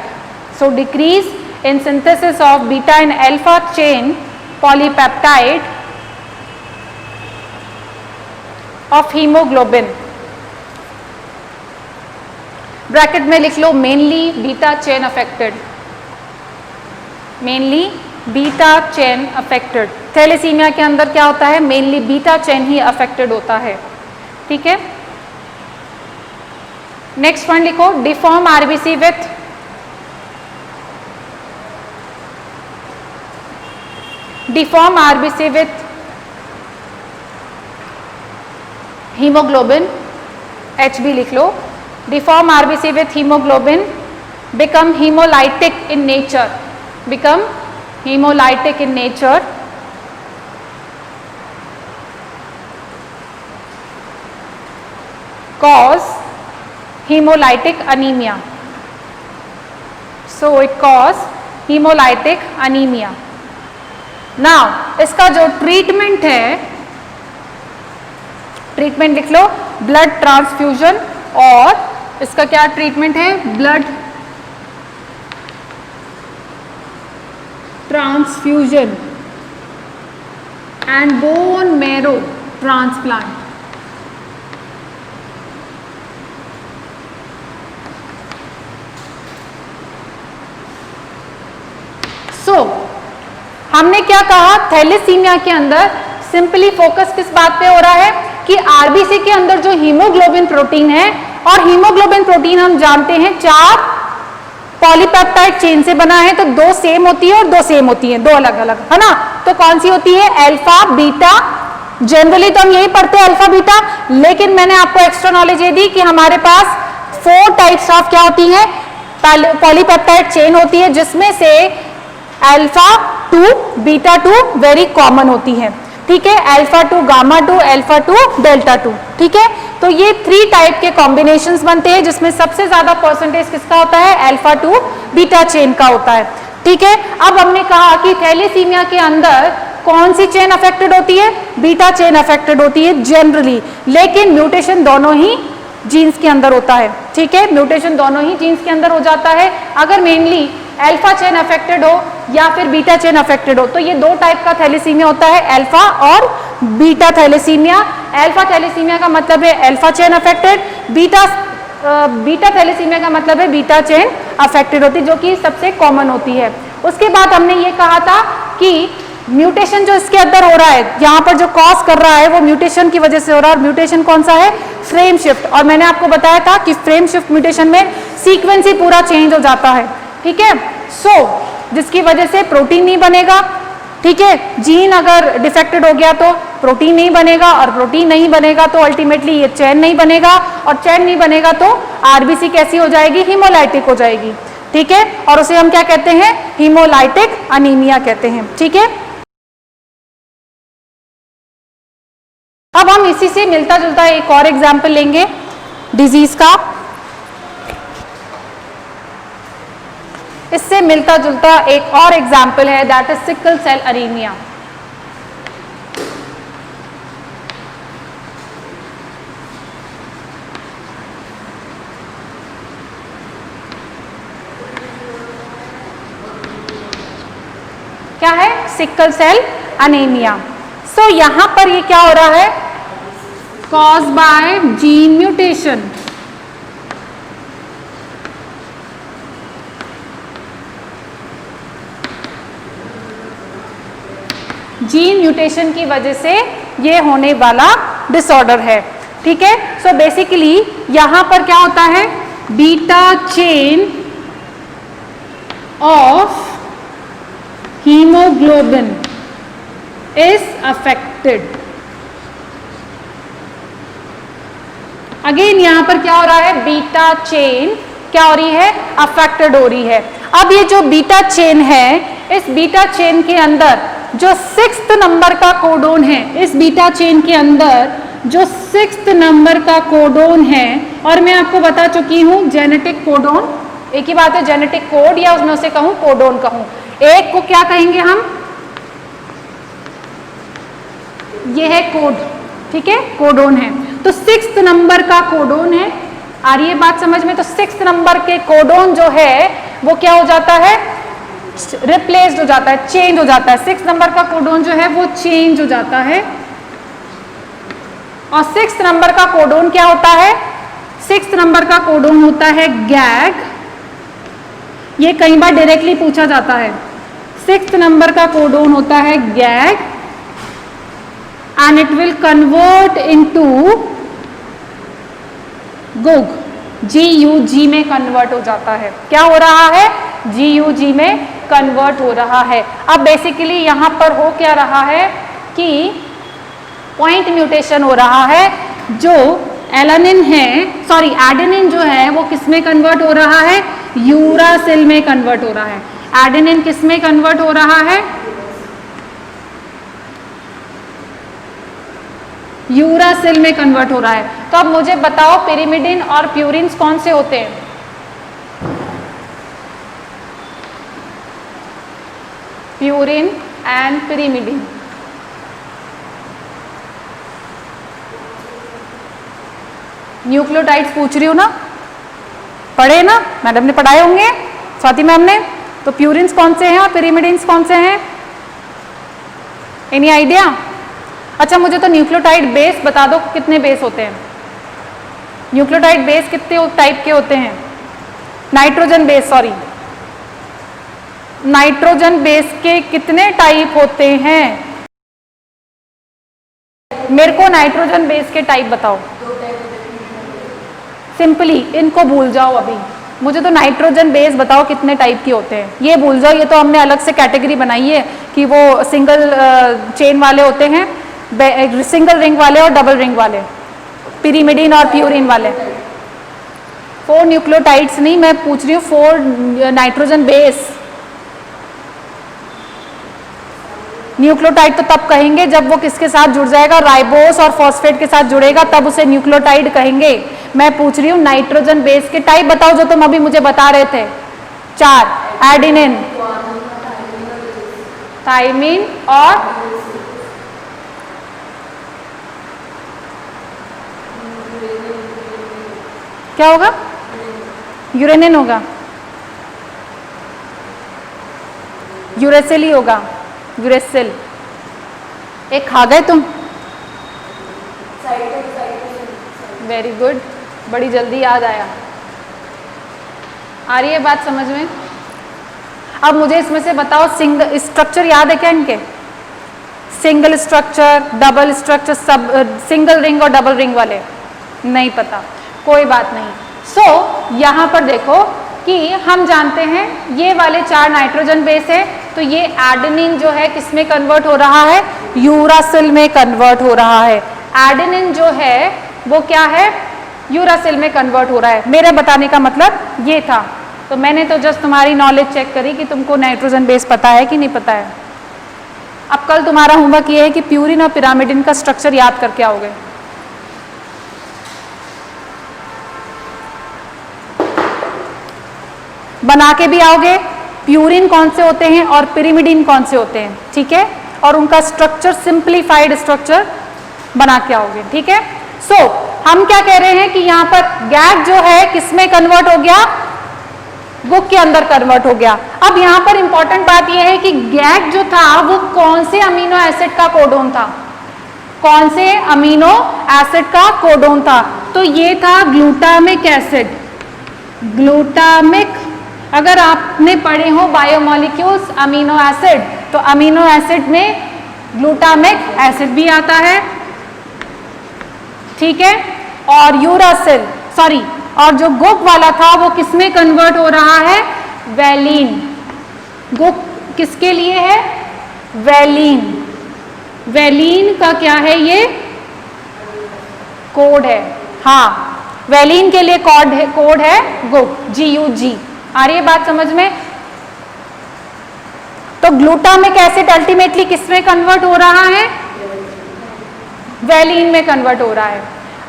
So decrease in synthesis of beta and alpha chain polypeptide of hemoglobin. Bracket में लिख लो mainly beta chain affected, mainly beta chain affected. Thalassaemia के अंदर क्या होता है, mainly beta chain ही affected होता है, ठीक है। नेक्स्ट वन लिखो, deform RBC with haemoglobin, HB लिख लो। Deform RBC with haemoglobin become hemolytic in nature, cause hemolytic anemia. So it cause hemolytic anemia. Now इसका जो ट्रीटमेंट है, ट्रीटमेंट लिख लो ब्लड ट्रांसफ्यूजन, और इसका क्या ट्रीटमेंट है, blood transfusion and bone marrow transplant. So हमने क्या कहा, थैलेसीमिया के अंदर सिंपली फोकस किस बात पे हो रहा है कि आरबीसी के अंदर जो हीमोग्लोबिन प्रोटीन है, और हीमोग्लोबिन प्रोटीन हम जानते हैं 4 पॉलीपेप्टाइड चेन से बना है, तो 2 सेम होती है और 2 सेम होती है, 2 अलग अलग, है ना। तो कौन सी होती है, अल्फा बीटा। जनरली तो हम यही पढ़ते हैं अल्फा बीटा, लेकिन मैंने आपको एक्स्ट्रा नॉलेज ये दी कि हमारे पास 4 टाइप्स ऑफ क्या होती है, पॉलीपेप्टाइड चेन होती है, जिसमें से अल्फा 2 बीटा 2 वेरी कॉमन होती है, ठीक है। अल्फा 2 गामा 2, अल्फा 2 डेल्टा 2, ठीक है। तो ये 3 टाइप के कॉम्बिनेशंस बनते हैं, जिसमें सबसे ज्यादा परसेंटेज किसका होता है, अल्फा 2 बीटा चेन का होता है, ठीक है। अब हमने कहा कि थैलेसीमिया के अंदर कौन सी चेन अफेक्टेड होती है, बीटा चेन अफेक्टेड होती है जनरली, लेकिन म्यूटेशन दोनों ही जीन्स के अंदर होता है, ठीक है। म्यूटेशन दोनों ही जीन्स के अंदर हो जाता है। अगर मेनली अल्फा चेन अफेक्टेड हो या फिर बीटा चेन अफेक्टेड हो, तो ये 2 टाइप का थैलेसीमिया होता है, अल्फा और बीटा थैलेसीमिया। अल्फा थैलेसीमिया का मतलब है alpha chain affected, beta thalassemia का मतलब है बीटा चेन अफेक्टेड होती है, जो कि सबसे कॉमन होती है। उसके बाद हमने ये कहा था कि म्यूटेशन जो इसके अंदर हो रहा है, यहाँ पर जो कॉज कर रहा है वो म्यूटेशन की वजह से हो रहा है, और म्यूटेशन कौन सा है, फ्रेम शिफ्ट। और मैंने आपको बताया था कि फ्रेम शिफ्ट म्यूटेशन में सीक्वेंस ही पूरा चेंज हो जाता है, ठीक है। सो जिसकी वजह से प्रोटीन नहीं बनेगा, ठीक है। जीन अगर डिफेक्टेड हो गया तो प्रोटीन नहीं बनेगा, और प्रोटीन नहीं बनेगा तो अल्टीमेटली ये चैन नहीं बनेगा, और चैन नहीं बनेगा तो आरबीसी कैसी हो जाएगी, हीमोलाइटिक हो जाएगी, ठीक है। और उसे हम क्या कहते हैं, हीमोलाइटिक अनीमिया कहते हैं, ठीक है। अब हम इसी से मिलता जुलता एक और एग्जाम्पल लेंगे डिजीज का। इससे मिलता जुलता एक और एग्जाम्पल है, that is sickle cell anaemia. क्या है, सिकल सेल एनीमिया। सो यहां पर ये क्या हो रहा है, cause by gene mutation. Gene mutation की वजह से ये होने वाला डिसऑर्डर है, ठीक है। सो बेसिकली यहां पर क्या होता है, beta chain of haemoglobin is affected. Again यहां पर क्या हो रहा है, बीटा चेन क्या हो रही है, अफेक्टेड हो रही है। अब ये जो बीटा चेन है, इस बीटा चेन के अंदर जो 6th नंबर का कोडोन है, इस बीटा चेन के अंदर जो 6th नंबर का कोडोन है, और मैं आपको बता चुकी हूं जेनेटिक कोडोन, एक ही बात है, जेनेटिक कोड या उसमें उसे कहूं कोडोन कहूं, एक को क्या कहेंगे हम, ये है कोड, ठीक है, कोडोन है। तो 6th नंबर का कोडोन है, आ रही है बात समझ में। तो 6th नंबर के कोडोन जो है वो क्या हो जाता है, रिप्लेस्ड हो जाता है, चेंज हो जाता है। 6th नंबर का कोडोन जो है वो चेंज हो जाता है। और 6th नंबर का कोडोन क्या होता है, 6th नंबर का कोडोन होता है गैग। ये कई बार डायरेक्टली पूछा जाता है। 6th नंबर का कोडोन होता है gag and it will convert into GUG, GUG में कन्वर्ट हो जाता है। क्या हो रहा है, GUG में कन्वर्ट हो रहा है। अब बेसिकली यहां पर हो क्या रहा है कि पॉइंट म्यूटेशन हो रहा है। जो एलानिन है, सॉरी एडेनिन जो है वो किस में कन्वर्ट हो रहा है, यूरासिल में कन्वर्ट हो रहा है। एडेनिन किस में कन्वर्ट हो रहा है, यूरासिल में कन्वर्ट हो रहा है। तो अब मुझे बताओ पिरिमिडिन और प्यूरिन्स कौन से होते हैं, प्यूरिन एंड पिरिमिडिन। न्यूक्लियोटाइड्स पूछ रही हूं ना, पढ़े ना, मैडम ने पढ़ाए होंगे, स्वाति मैम ने। तो प्यूरिन्स कौन से हैं और पिरिमिडिन्स कौन से हैं, एनी आइडिया? अच्छा मुझे तो न्यूक्लियोटाइड बेस बता दो, कितने बेस होते हैं, न्यूक्लियोटाइड बेस कितने टाइप के होते हैं, nitrogen base, sorry nitrogen base के कितने टाइप होते हैं, मेरे को नाइट्रोजन बेस के टाइप बताओ। सिंपली इनको भूल जाओ, अभी मुझे तो नाइट्रोजन बेस बताओ कितने टाइप के होते हैं, ये भूल जाओ। ये तो हमने अलग से कैटेगरी बनाई है कि वो सिंगल चेन वाले होते हैं, सिंगल रिंग वाले और डबल रिंग वाले, पिरिमिडिन और प्यूरिन वाले। 4 न्यूक्लियोटाइड्स नहीं, मैं पूछ रही हूँ 4 नाइट्रोजन बेस। न्यूक्लियोटाइड तो तब कहेंगे जब वो किसके साथ जुड़ जाएगा, राइबोस और फॉस्फेट के साथ जुड़ेगा, तब उसे न्यूक्लियोटाइड कहेंगे। मैं पूछ रही हूँ नाइट्रोजन बेस के टाइप बताओ, जो तुम अभी मुझे बता रहे थे। 4, एडिनिन, थाइमिन और क्या होगा, यूरेनिन होगा, यूरेसिल ही होगा, यूरेसिल। एक खा गए तुम, वेरी गुड, बड़ी जल्दी याद आया। आ रही है बात समझ में? अब मुझे इसमें से बताओ, सिंगल स्ट्रक्चर याद है क्या इनके, सिंगल स्ट्रक्चर, डबल स्ट्रक्चर, सब सिंगल रिंग और डबल रिंग वाले नहीं पता, कोई बात नहीं। सो यहाँ पर देखो कि हम जानते हैं ये वाले 4 नाइट्रोजन बेस है, तो ये एडेनिन जो है किस में कन्वर्ट हो रहा है, यूरासिल में कन्वर्ट हो रहा है। एडेनिन जो है वो क्या है, यूरासिल में कन्वर्ट हो रहा है। मेरे बताने का मतलब ये था। तो मैंने तो जस्ट तुम्हारी नॉलेज चेक करी कि तुमको नाइट्रोजन बेस पता है कि नहीं पता है। अब कल तुम्हारा होमवर्क ये है कि प्यूरिन और पिरामिडिन का स्ट्रक्चर याद करके आओगे। बना के भी आओगे, प्यूरिन कौन से होते हैं और पिरिमिडिन कौन से होते हैं, ठीक है, और उनका स्ट्रक्चर, सिंप्लीफाइड स्ट्रक्चर बना के आओगे, ठीक है। सो हम क्या कह रहे हैं कि यहाँ पर गैग जो है किसमें कन्वर्ट हो गया, गुग के अंदर कन्वर्ट हो गया। अब यहाँ पर इंपॉर्टेंट बात यह है कि गैग जो था वो कौन से अमीनो एसिड का कोडोन था, कौन से अमीनो एसिड का कोडोन था, तो ये था ग्लूटामिक एसिड। ग्लूटामिक, अगर आपने पढ़े हो बायोमोलिक्यूल्स अमीनो एसिड, तो अमीनो एसिड में ग्लूटामिक एसिड भी आता है, ठीक है। और यूरासिल, सॉरी, और जो गुग वाला था वो किसमें कन्वर्ट हो रहा है, वैलीन। गुग किसके लिए है, वैलीन। वैलीन का क्या है, ये कोड है, हाँ वैलीन के लिए कोड है GUG। आ रही है बात समझ में? तो ग्लूटामिक एसिड अल्टीमेटली किसमें कन्वर्ट हो रहा है? वैलीन में कन्वर्ट हो रहा है।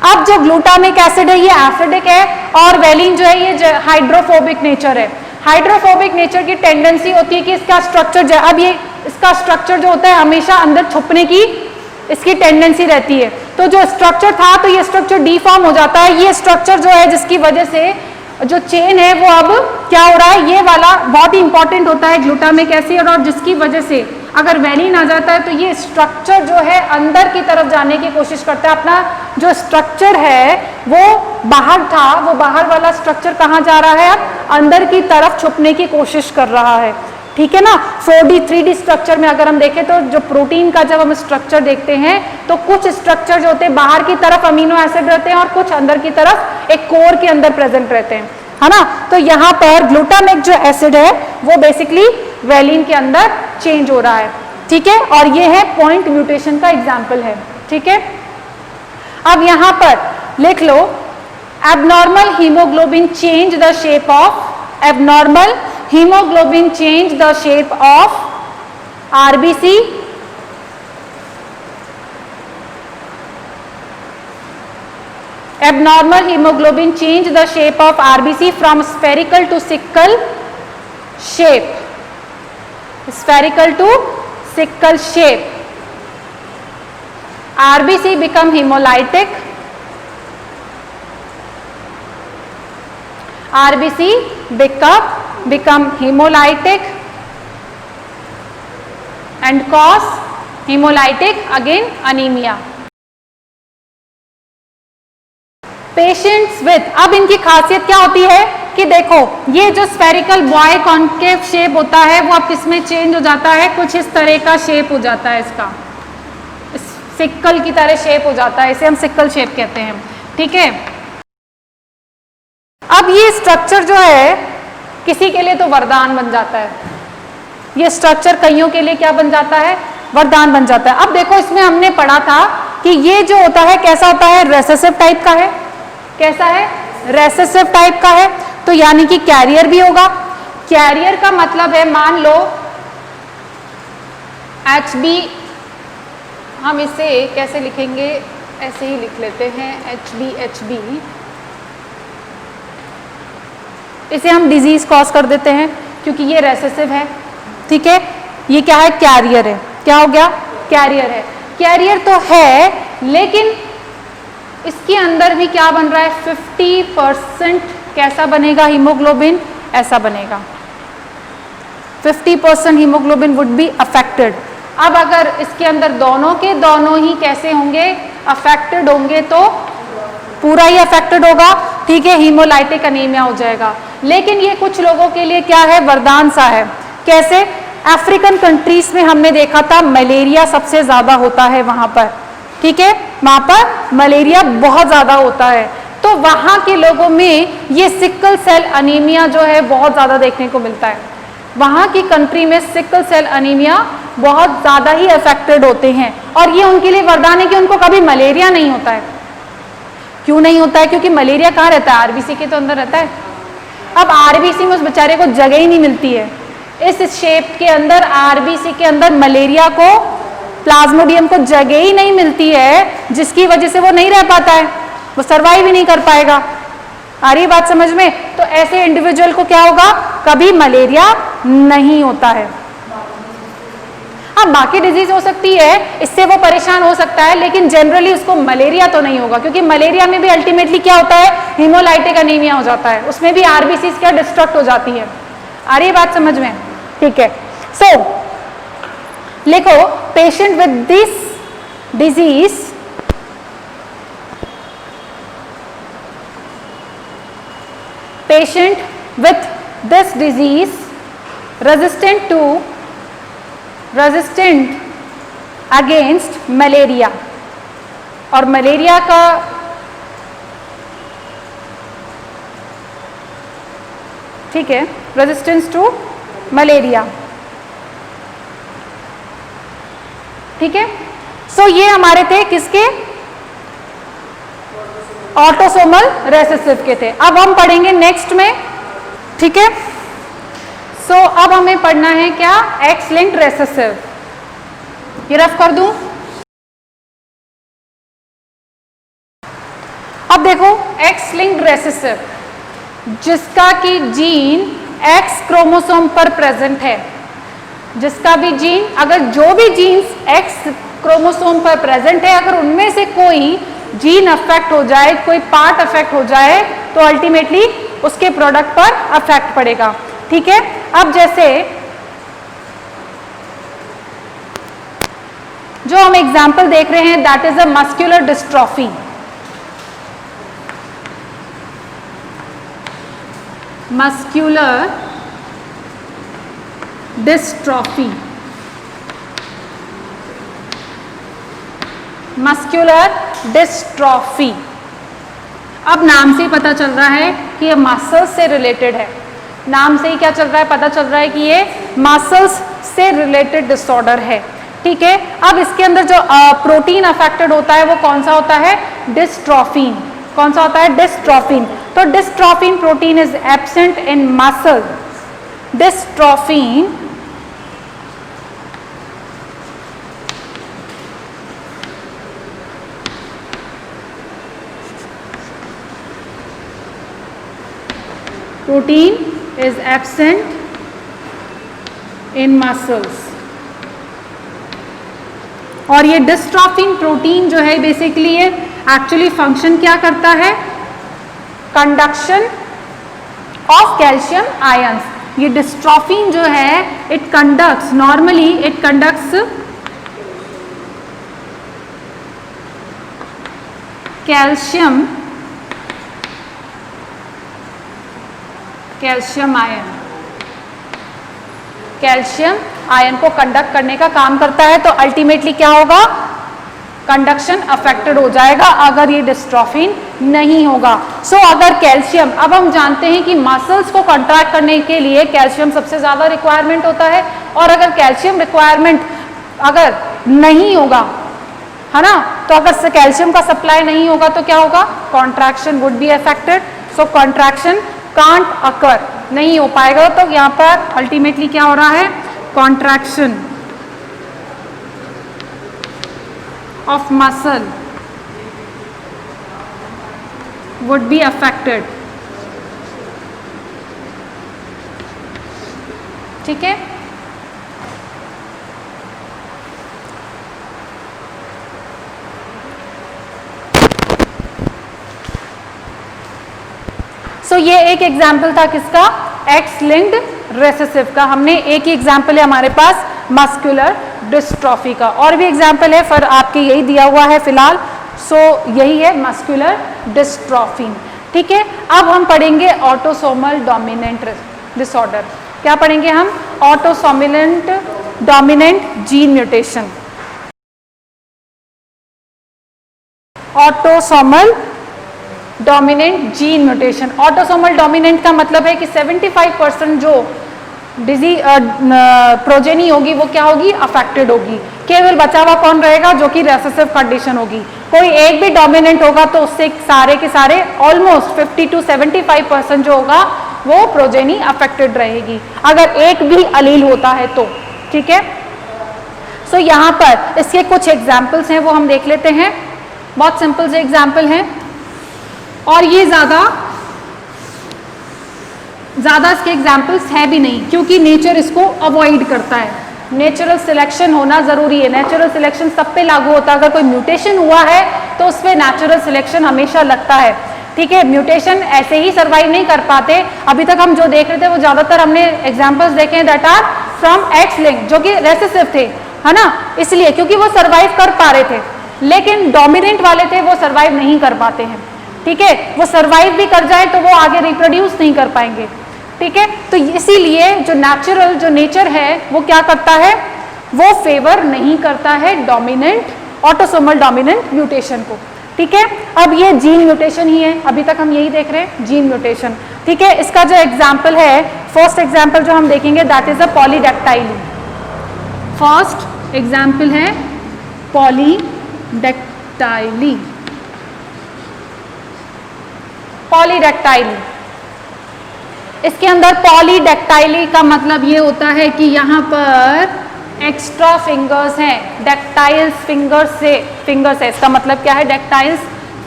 अब जो ग्लूटामिक एसिड है ये एसिडिक है और वैलीन जो है ये हाइड्रोफोबिक नेचर है। हाइड्रोफोबिक नेचर की टेंडेंसी होती है कि इसका स्ट्रक्चर जो अब ये इसका स्ट्रक्चर जो होता है हमेशा अंदर छुपने की इसकी टेंडेंसी रहती है। तो जो स्ट्रक्चर था तो ये स्ट्रक्चर डीफॉर्म हो जाता है। ये स्ट्रक्चर जो है जिसकी वजह से जो चेन है वो अब क्या हो रहा है, ये वाला बहुत ही इंपॉर्टेंट होता है ग्लूटामिक एसिड, और जिसकी वजह से अगर वैलीन आ जाता है तो ये स्ट्रक्चर जो है अंदर की तरफ जाने की कोशिश करता है। अपना जो स्ट्रक्चर है वो बाहर था, वो बाहर वाला स्ट्रक्चर कहाँ जा रहा है, अब अंदर की तरफ छुपने की कोशिश कर रहा है। ठीक है ना। 4D 3D स्ट्रक्चर में अगर हम देखें तो जो प्रोटीन का जब हम स्ट्रक्चर देखते हैं तो कुछ स्ट्रक्चर जो होते हैं बाहर की तरफ अमीनो एसिड रहते हैं और कुछ अंदर की तरफ एक कोर के अंदर प्रेजेंट रहते हैं, है ना। तो यहाँ पर ग्लूटामिक जो एसिड है वो बेसिकली वैलीन के अंदर चेंज हो रहा है। ठीक है, और ये है पॉइंट म्यूटेशन का एग्जाम्पल है। ठीक है, अब यहाँ पर लिख लो abnormal haemoglobin change the shape of abnormal hemoglobin change the shape of RBC abnormal hemoglobin change the shape of RBC from spherical to sickle shape, spherical to sickle shape. RBC become hemolytic, RBC become hemolytic and cause hemolytic again anemia. Patients with, अब इनकी खासियत क्या होती है कि देखो ये जो स्फेरिकल बॉय कॉन्केव शेप होता है वो अब इसमें चेंज हो जाता है, कुछ इस तरह का शेप हो जाता है, इसका सिक्कल की तरह शेप हो जाता है, इसे हम सिक्कल शेप कहते हैं। ठीक है, अब ये स्ट्रक्चर जो है किसी के लिए तो वरदान बन जाता है, ये स्ट्रक्चर कईयों के लिए क्या बन जाता है, वरदान बन जाता है। अब देखो इसमें हमने पढ़ा था कि ये जो होता है कैसा होता है, रेसेसिव टाइप का है। कैसा है, रेसेसिव टाइप का है, तो यानी कि कैरियर भी होगा। कैरियर का मतलब है, मान लो HB, हम इसे कैसे लिखेंगे, ऐसे ही लिख लेते हैं HB, इसे हम डिजीज कॉज कर देते हैं क्योंकि ये रेसेसिव है। ठीक है, ये क्या है, कैरियर है। क्या हो गया, कैरियर है। कैरियर तो है लेकिन इसके अंदर भी क्या बन रहा है, 50% कैसा बनेगा हीमोग्लोबिन, ऐसा बनेगा, 50% हीमोग्लोबिन वुड बी अफेक्टेड। अब अगर इसके अंदर दोनों के दोनों ही कैसे होंगे, अफेक्टेड होंगे, तो पूरा ही अफेक्टेड होगा। ठीक है, हीमोलाइटिक अनीमिया हो जाएगा। लेकिन ये कुछ लोगों के लिए क्या है, वरदान सा है। कैसे, अफ्रीकन कंट्रीज में हमने देखा था मलेरिया सबसे ज्यादा होता है वहां पर। ठीक है, वहां पर मलेरिया बहुत ज्यादा होता है, तो वहां के लोगों में ये सिकल सेल अनीमिया जो है बहुत ज्यादा देखने को मिलता है। वहां की कंट्री में सिकल सेल अनीमिया बहुत ज्यादा ही अफेक्टेड होते हैं, और ये उनके लिए वरदान है कि उनको कभी मलेरिया नहीं होता है। क्यों नहीं होता है, क्योंकि मलेरिया कहाँ रहता है, आरबीसी के तो अंदर रहता है। अब आरबीसी में उस बेचारे को जगह ही नहीं मिलती है, इस शेप के अंदर आरबीसी के अंदर मलेरिया को, प्लाज्मोडियम को जगह ही नहीं मिलती है, जिसकी वजह से वो नहीं रह पाता है, वो सर्वाइव ही नहीं कर पाएगा। आ रही बात समझ में। तो ऐसे इंडिविजुअल को क्या होगा, कभी मलेरिया नहीं होता है। हाँ, बाकी डिजीज हो सकती है, इससे वो परेशान हो सकता है, लेकिन जनरली उसको मलेरिया तो नहीं होगा, क्योंकि मलेरिया में भी अल्टीमेटली क्या होता है, हीमोलाइटिक अनीमिया हो जाता है, उसमें भी आरबीसी क्या डिस्ट्रक्ट हो जाती है। आ रही बात समझ में। ठीक है, सो लिखो patient with this disease resistant against malaria, और मलेरिया का ठीक है, रेजिस्टेंस टू मलेरिया। ठीक है, सो ये हमारे थे किसके, ऑटोसोमल रेसेसिव के थे। अब हम पढ़ेंगे नेक्स्ट में, ठीक है। सो अब हमें पढ़ना है क्या, एक्स लिंक्ड रेसेसिव। ये रफ कर दूं। अब देखो एक्स लिंक्ड रेसेसिव, जिसका कि जीन एक्स क्रोमोसोम पर प्रेजेंट है, जिसका भी जीन, अगर जो भी जीन्स एक्स क्रोमोसोम पर प्रेजेंट है, अगर उनमें से कोई जीन अफेक्ट हो जाए, कोई पार्ट अफेक्ट हो जाए, तो अल्टीमेटली उसके प्रोडक्ट पर अफेक्ट पड़ेगा, ठीक है। अब जैसे जो हम एग्जाम्पल देख रहे हैं, that is a muscular dystrophy. Muscular dystrophy, muscular dystrophy. अब नाम से ही पता चल रहा है कि ये मसल्स से रिलेटेड है। नाम से ही क्या चल रहा है, पता चल रहा है कि ये मसल्स से रिलेटेड डिसऑर्डर है, ठीक है। अब इसके अंदर जो प्रोटीन अफेक्टेड होता है वो कौन सा होता है, डिस्ट्रोफिन। कौन सा होता है, डिस्ट्रोफिन। तो dystrophin protein is absent in muscle. Dystrophin protein is absent in muscles। और ये डिस्ट्रोफिन प्रोटीन जो है बेसिकली ये एक्चुअली फंक्शन क्या करता है, कंडक्शन ऑफ कैल्शियम आयंस। ये डिस्ट्रोफिन जो है it conducts, normally it conducts calcium ion, calcium ion को कंडक्ट करने का काम करता है। तो अल्टीमेटली क्या होगा, कंडक्शन अफेक्टेड हो जाएगा अगर ये डिस्ट्रोफिन नहीं होगा। सो अगर कैल्शियम, अब हम जानते हैं कि मसल्स को कंट्रैक्ट करने के लिए कैल्शियम सबसे ज्यादा रिक्वायरमेंट होता है, और अगर कैल्शियम रिक्वायरमेंट अगर नहीं होगा, है ना, तो अगर कैल्शियम का सप्लाई नहीं होगा तो क्या होगा, contraction would be affected. So contraction can't occur, नहीं हो पाएगा। तो यहाँ पर अल्टीमेटली क्या हो रहा है, contraction of muscle would be affected, ठीक है। सो ये एक एग्जाम्पल था किसका, एक्स लिंक्ड रेसेसिव का। हमने एक ही एग्जाम्पल है हमारे पास मस्कुलर डिस्ट्रॉफी का, और भी एग्जाम्पल है पर आपके यही दिया हुआ है फिलहाल। सो यही है मस्कुलर डिस्ट्रॉफी, ठीक है। अब हम पढ़ेंगे ऑटोसोमल डोमिनेंट डिसऑर्डर। क्या पढ़ेंगे हम, autosomal dominant gene mutation. Autosomal dominant gene mutation. Autosomal dominant का मतलब है कि 75% जो डिजीज प्रोजेनी होगी वो क्या होगी, अफेक्टेड होगी। केवल बचा हुआ कौन रहेगा, जो कि रेसेसिव कंडीशन होगी। कोई एक भी डोमिनेंट होगा तो उससे सारे के सारे ऑलमोस्ट 50 to 75% जो होगा वो प्रोजेनी अफेक्टेड रहेगी, अगर एक भी अलील होता है तो, ठीक है। सो यहाँ पर इसके कुछ एग्जाम्पल्स हैं, वो हम देख लेते हैं। बहुत सिंपल से एग्जाम्पल हैं, और ये ज्यादा इसके एग्जाम्पल्स है भी नहीं, क्योंकि नेचर इसको अवॉइड करता है। नेचुरल सिलेक्शन होना जरूरी है। नेचुरल सिलेक्शन सब पे लागू होता है। अगर कोई म्यूटेशन हुआ है तो उस पर नेचुरल सिलेक्शन हमेशा लगता है, ठीक है। म्यूटेशन ऐसे ही सर्वाइव नहीं कर पाते। अभी तक हम जो देख रहे थे वो ज्यादातर हमने एग्जाम्पल्स देखे हैं that are from X link, जो कि रेसेसिव थे, है ना, इसलिए क्योंकि वो सर्वाइव कर पा रहे थे। लेकिन डोमिनेंट वाले थे वो सर्वाइव नहीं कर पाते हैं, ठीक है। वो सर्वाइव भी कर जाए तो वो आगे रिप्रोड्यूस नहीं कर पाएंगे, ठीक है। तो इसीलिए जो नेचुरल, जो नेचर है वो क्या करता है, वो फेवर नहीं करता है डोमिनेंट, ऑटोसोमल डोमिनेंट म्यूटेशन को, ठीक है। अब ये जीन म्यूटेशन ही है, अभी तक हम यही देख रहे हैं, जीन म्यूटेशन, ठीक है। इसका जो एग्जाम्पल है, फर्स्ट एग्जाम्पल जो हम देखेंगे that is a पॉलीडेक्टाइली। First example है पॉलीडेक्टाइली। पॉलीडेक्टाइली। इसके अंदर पॉलीडेक्टाइली का मतलब ये होता है कि यहाँ पर एक्स्ट्रा फिंगर्स हैं, डेक्टाइल्स फिंगर्स है। इसका मतलब क्या है? डेक्टाइल्स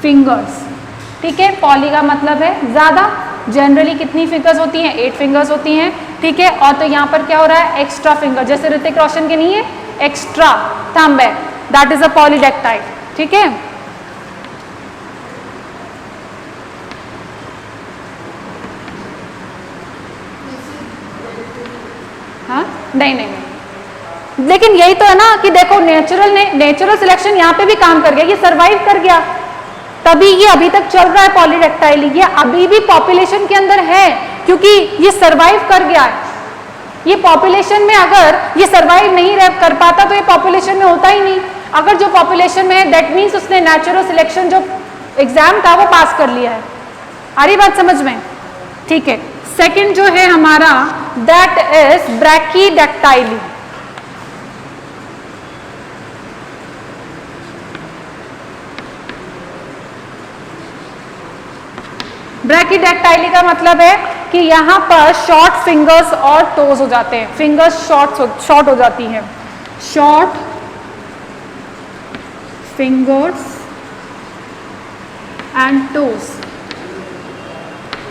फिंगर्स। ठीक है, पॉली का मतलब है ज्यादा। जनरली कितनी फिंगर्स होती हैं? 8 फिंगर्स होती हैं। ठीक है, और तो यहाँ पर क्या हो रहा है? एक्स्ट्रा फिंगर, जैसे ऋतिक रोशन के नहीं है एक्स्ट्रा थंब है, दैट इज अ पॉलीडेक्टाइल। ठीक है, हाँ नहीं, लेकिन यही तो है ना कि देखो नेचुरल सिलेक्शन यहाँ पे भी काम कर गया, ये सरवाइव कर गया, तभी ये अभी तक चल रहा है पॉलीडेक्टाइली। ये अभी भी पॉपुलेशन के अंदर है क्योंकि ये सरवाइव कर गया है। ये पॉपुलेशन में अगर ये सरवाइव नहीं कर पाता तो ये पॉपुलेशन में होता ही नहीं। अगर जो पॉपुलेशन में है दैट मीन्स उसने नेचुरल सिलेक्शन जो एग्जाम था वो पास कर लिया है। आ रही बात समझ में? ठीक है, सेकंड जो है हमारा दैट इज ब्रैकीडेक्टाइली। ब्रैकीडेक्टाइली का मतलब है कि यहाँ पर शॉर्ट फिंगर्स और टोज हो जाते हैं, फिंगर्स शॉर्ट हो जाती हैं, शॉर्ट फिंगर्स एंड टोज।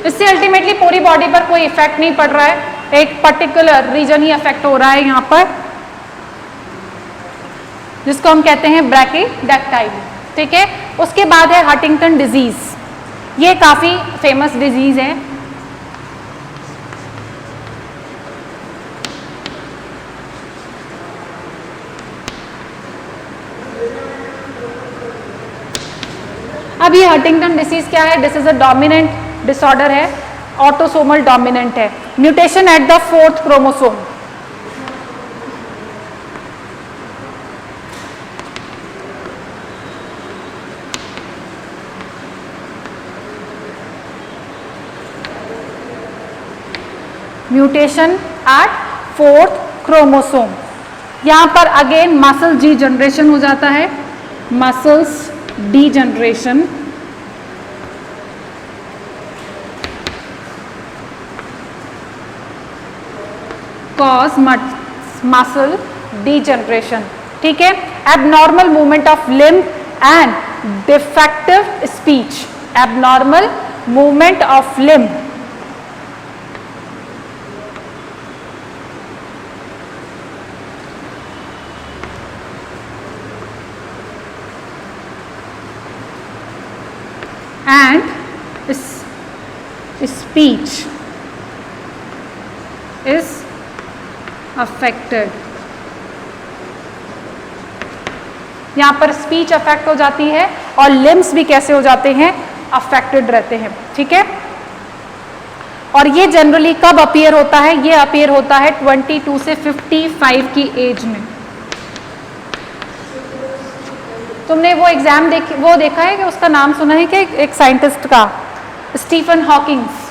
इससे अल्टीमेटली पूरी बॉडी पर कोई इफेक्ट नहीं पड़ रहा है, एक पर्टिकुलर रीजन ही इफेक्ट हो रहा है यहाँ पर, जिसको हम कहते हैं ब्रैकीडेक्टाइली। ठीक है, उसके बाद है हंटिंगटन डिजीज। ये काफी फेमस डिजीज है। अब ये हंटिंगटन डिसीज क्या है? This is a dominant disorder है, ऑटोसोमल डोमिनेंट है, mutation at the 4th chromosome. Mutation at 4th chromosome. यहाँ पर अगेन मसल डीजनरेशन हो जाता है, muscles degeneration. Cause muscle degeneration. ठीक है, abnormal movement of limb and defective speech. Abnormal movement of limb and speech is affected। यहाँ पर speech affect हो जाती है और लिम्स भी कैसे हो जाते हैं? अफेक्टेड रहते हैं। ठीक है, और ये जनरली कब अपीयर होता है? ये अपीयर होता है 22 से 55 की एज में। तुमने वो एग्जाम देखा है कि उसका नाम सुना है कि एक साइंटिस्ट का, स्टीफन हॉकिंग्स,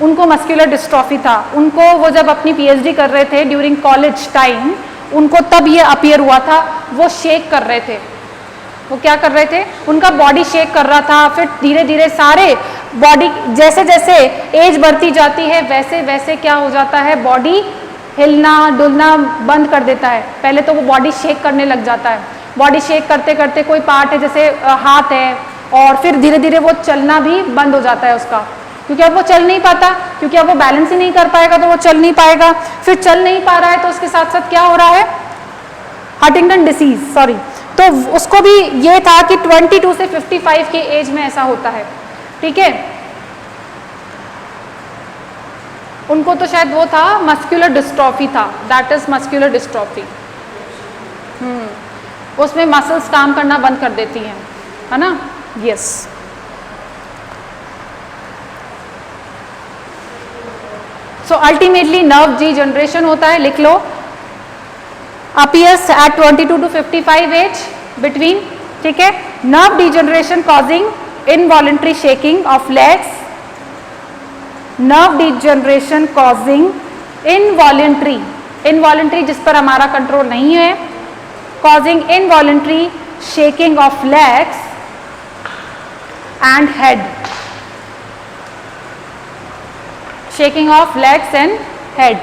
उनको मस्कुलर डिस्ट्रॉफी था। उनको वो जब अपनी पीएचडी कर रहे थे ड्यूरिंग कॉलेज टाइम, उनको तब ये अपीयर हुआ था। वो शेक कर रहे थे, वो क्या कर रहे थे? उनका बॉडी शेक कर रहा था। फिर धीरे धीरे सारे बॉडी, जैसे जैसे एज बढ़ती जाती है वैसे वैसे क्या हो जाता है? बॉडी हिलना डुलना बंद कर देता है। पहले तो वो बॉडी शेक करने लग जाता है। बॉडी शेक करते करते कोई पार्ट है जैसे हाथ है, और फिर धीरे धीरे वो चलना भी बंद हो जाता है उसका, क्योंकि अब वो चल नहीं पाता, क्योंकि अब वो बैलेंस ही नहीं कर पाएगा तो वो चल नहीं पाएगा। फिर चल नहीं पा रहा है तो उसके साथ साथ क्या हो रहा है? Huntington disease, sorry. तो उसको भी ये था कि 22 से 55 की एज में ऐसा होता है। ठीक है, उनको तो शायद वो था मस्कुलर डिस्ट्रॉफी था, दैट इज मस्कुलर डिस्ट्रॉफी। उसमें मसल्स काम करना बंद कर देती हैं, है ना? Yes. So ultimately nerve degeneration होता है, लिख लो, appears at 22 to 55 age between. ठीक है, nerve degeneration causing involuntary shaking of legs, nerve degeneration causing involuntary जिस पर हमारा कंट्रोल नहीं है, causing involuntary shaking of legs and head। Shaking of legs and head.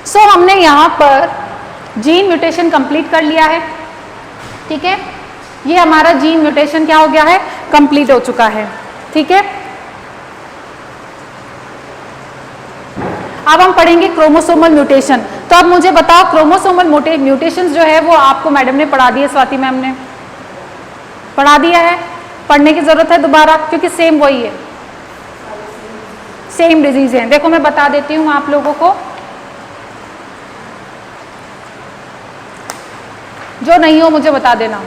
So हमने यहां पर जीन म्यूटेशन कंप्लीट कर लिया है, ठीक है। ये हमारा जीन म्यूटेशन क्या हो गया है, कंप्लीट हो चुका है, ठीक है। अब हम पढ़ेंगे क्रोमोसोमल म्यूटेशन। तो अब मुझे बताओ क्रोमोसोमल म्यूटेशंस जो है वो आपको मैडम ने पढ़ा दिए, स्वाति मैम ने पढ़ा दिया है, पढ़ने की जरूरत है दोबारा, क्योंकि सेम वही है, सेम डिजीज है। देखो मैं बता देती हूँ आप लोगों को, जो नहीं हो मुझे बता देना।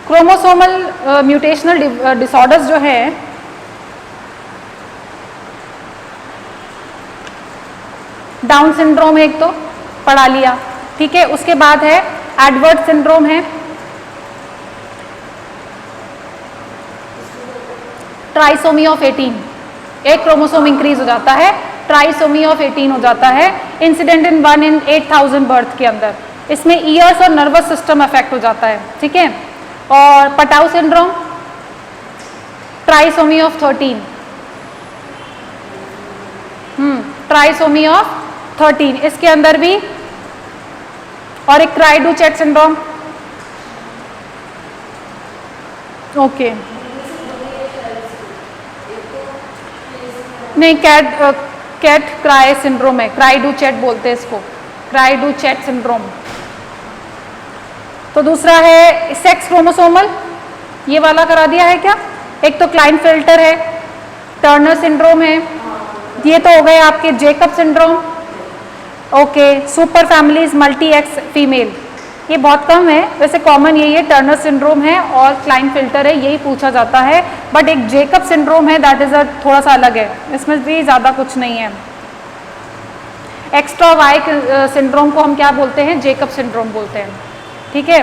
क्रोमोसोमल म्यूटेशनल डिसऑर्डर्स जो है डाउन सिंड्रोम है, एक तो पढ़ा लिया, ठीक है। उसके बाद है एडवर्ड सिंड्रोम है, ट्राइसोमी ऑफ 18, एक क्रोमोसोम इंक्रीज हो जाता है, ट्राइसोमी ऑफ 18 हो जाता है, इंसिडेंट इन 1 in 8000 बर्थ के अंदर। इसमें ईयर्स और नर्वस सिस्टम अफेक्ट हो जाता है, ठीक है। और Patau syndrome, trisomy of 13, trisomy of 13, इसके अंदर भी। और एक क्राइडू-चैट सिंड्रोम, ओके नहीं, कैट क्राई सिंड्रोम है, क्राइडू-चैट बोलते हैं इसको, क्राइडू-चैट सिंड्रोम। तो दूसरा है सेक्स क्रोमोसोमल, ये वाला करा दिया है क्या। एक तो क्लाइनफेल्टर है, टर्नर सिंड्रोम है, ये तो हो गए आपके Jacob syndrome, okay. Super families multi x female, ये बहुत कम है, वैसे कॉमन यही है, टर्नर सिंड्रोम है और क्लाइनफेल्टर है, यही पूछा जाता है। बट एक जेकब सिंड्रोम है, दैट इज थोड़ा सा अलग है, इसमें भी ज़्यादा कुछ नहीं है। एक्स्ट्रा वाई सिंड्रोम को हम क्या बोलते हैं, जेकब सिंड्रोम बोलते हैं, ठीक है।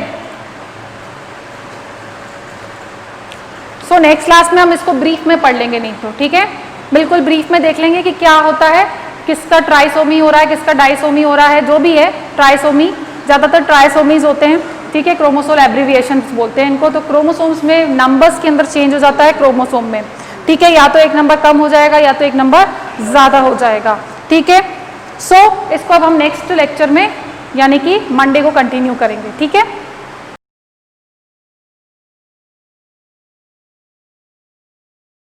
सो नेक्स्ट क्लास में हम इसको ब्रीफ में पढ़ लेंगे, नहीं तो ठीक है, बिल्कुल ब्रीफ में देख लेंगे कि क्या होता है, किसका ट्राइसोमी हो रहा है, किसका डाइसोमी हो रहा है, जो भी है ट्राइसोमी, ज़्यादातर ट्राइसोमीज होते हैं, ठीक है। क्रोमोसोम एब्रीविएशन बोलते हैं इनको। तो क्रोमोसोम्स में नंबर्स के अंदर चेंज हो जाता है क्रोमोसोम में, ठीक है, या तो एक नंबर कम हो जाएगा या तो एक नंबर ज़्यादा हो जाएगा, ठीक है। सो इसको अब हम नेक्स्ट लेक्चर में यानी कि मंडे को कंटिन्यू करेंगे, ठीक है।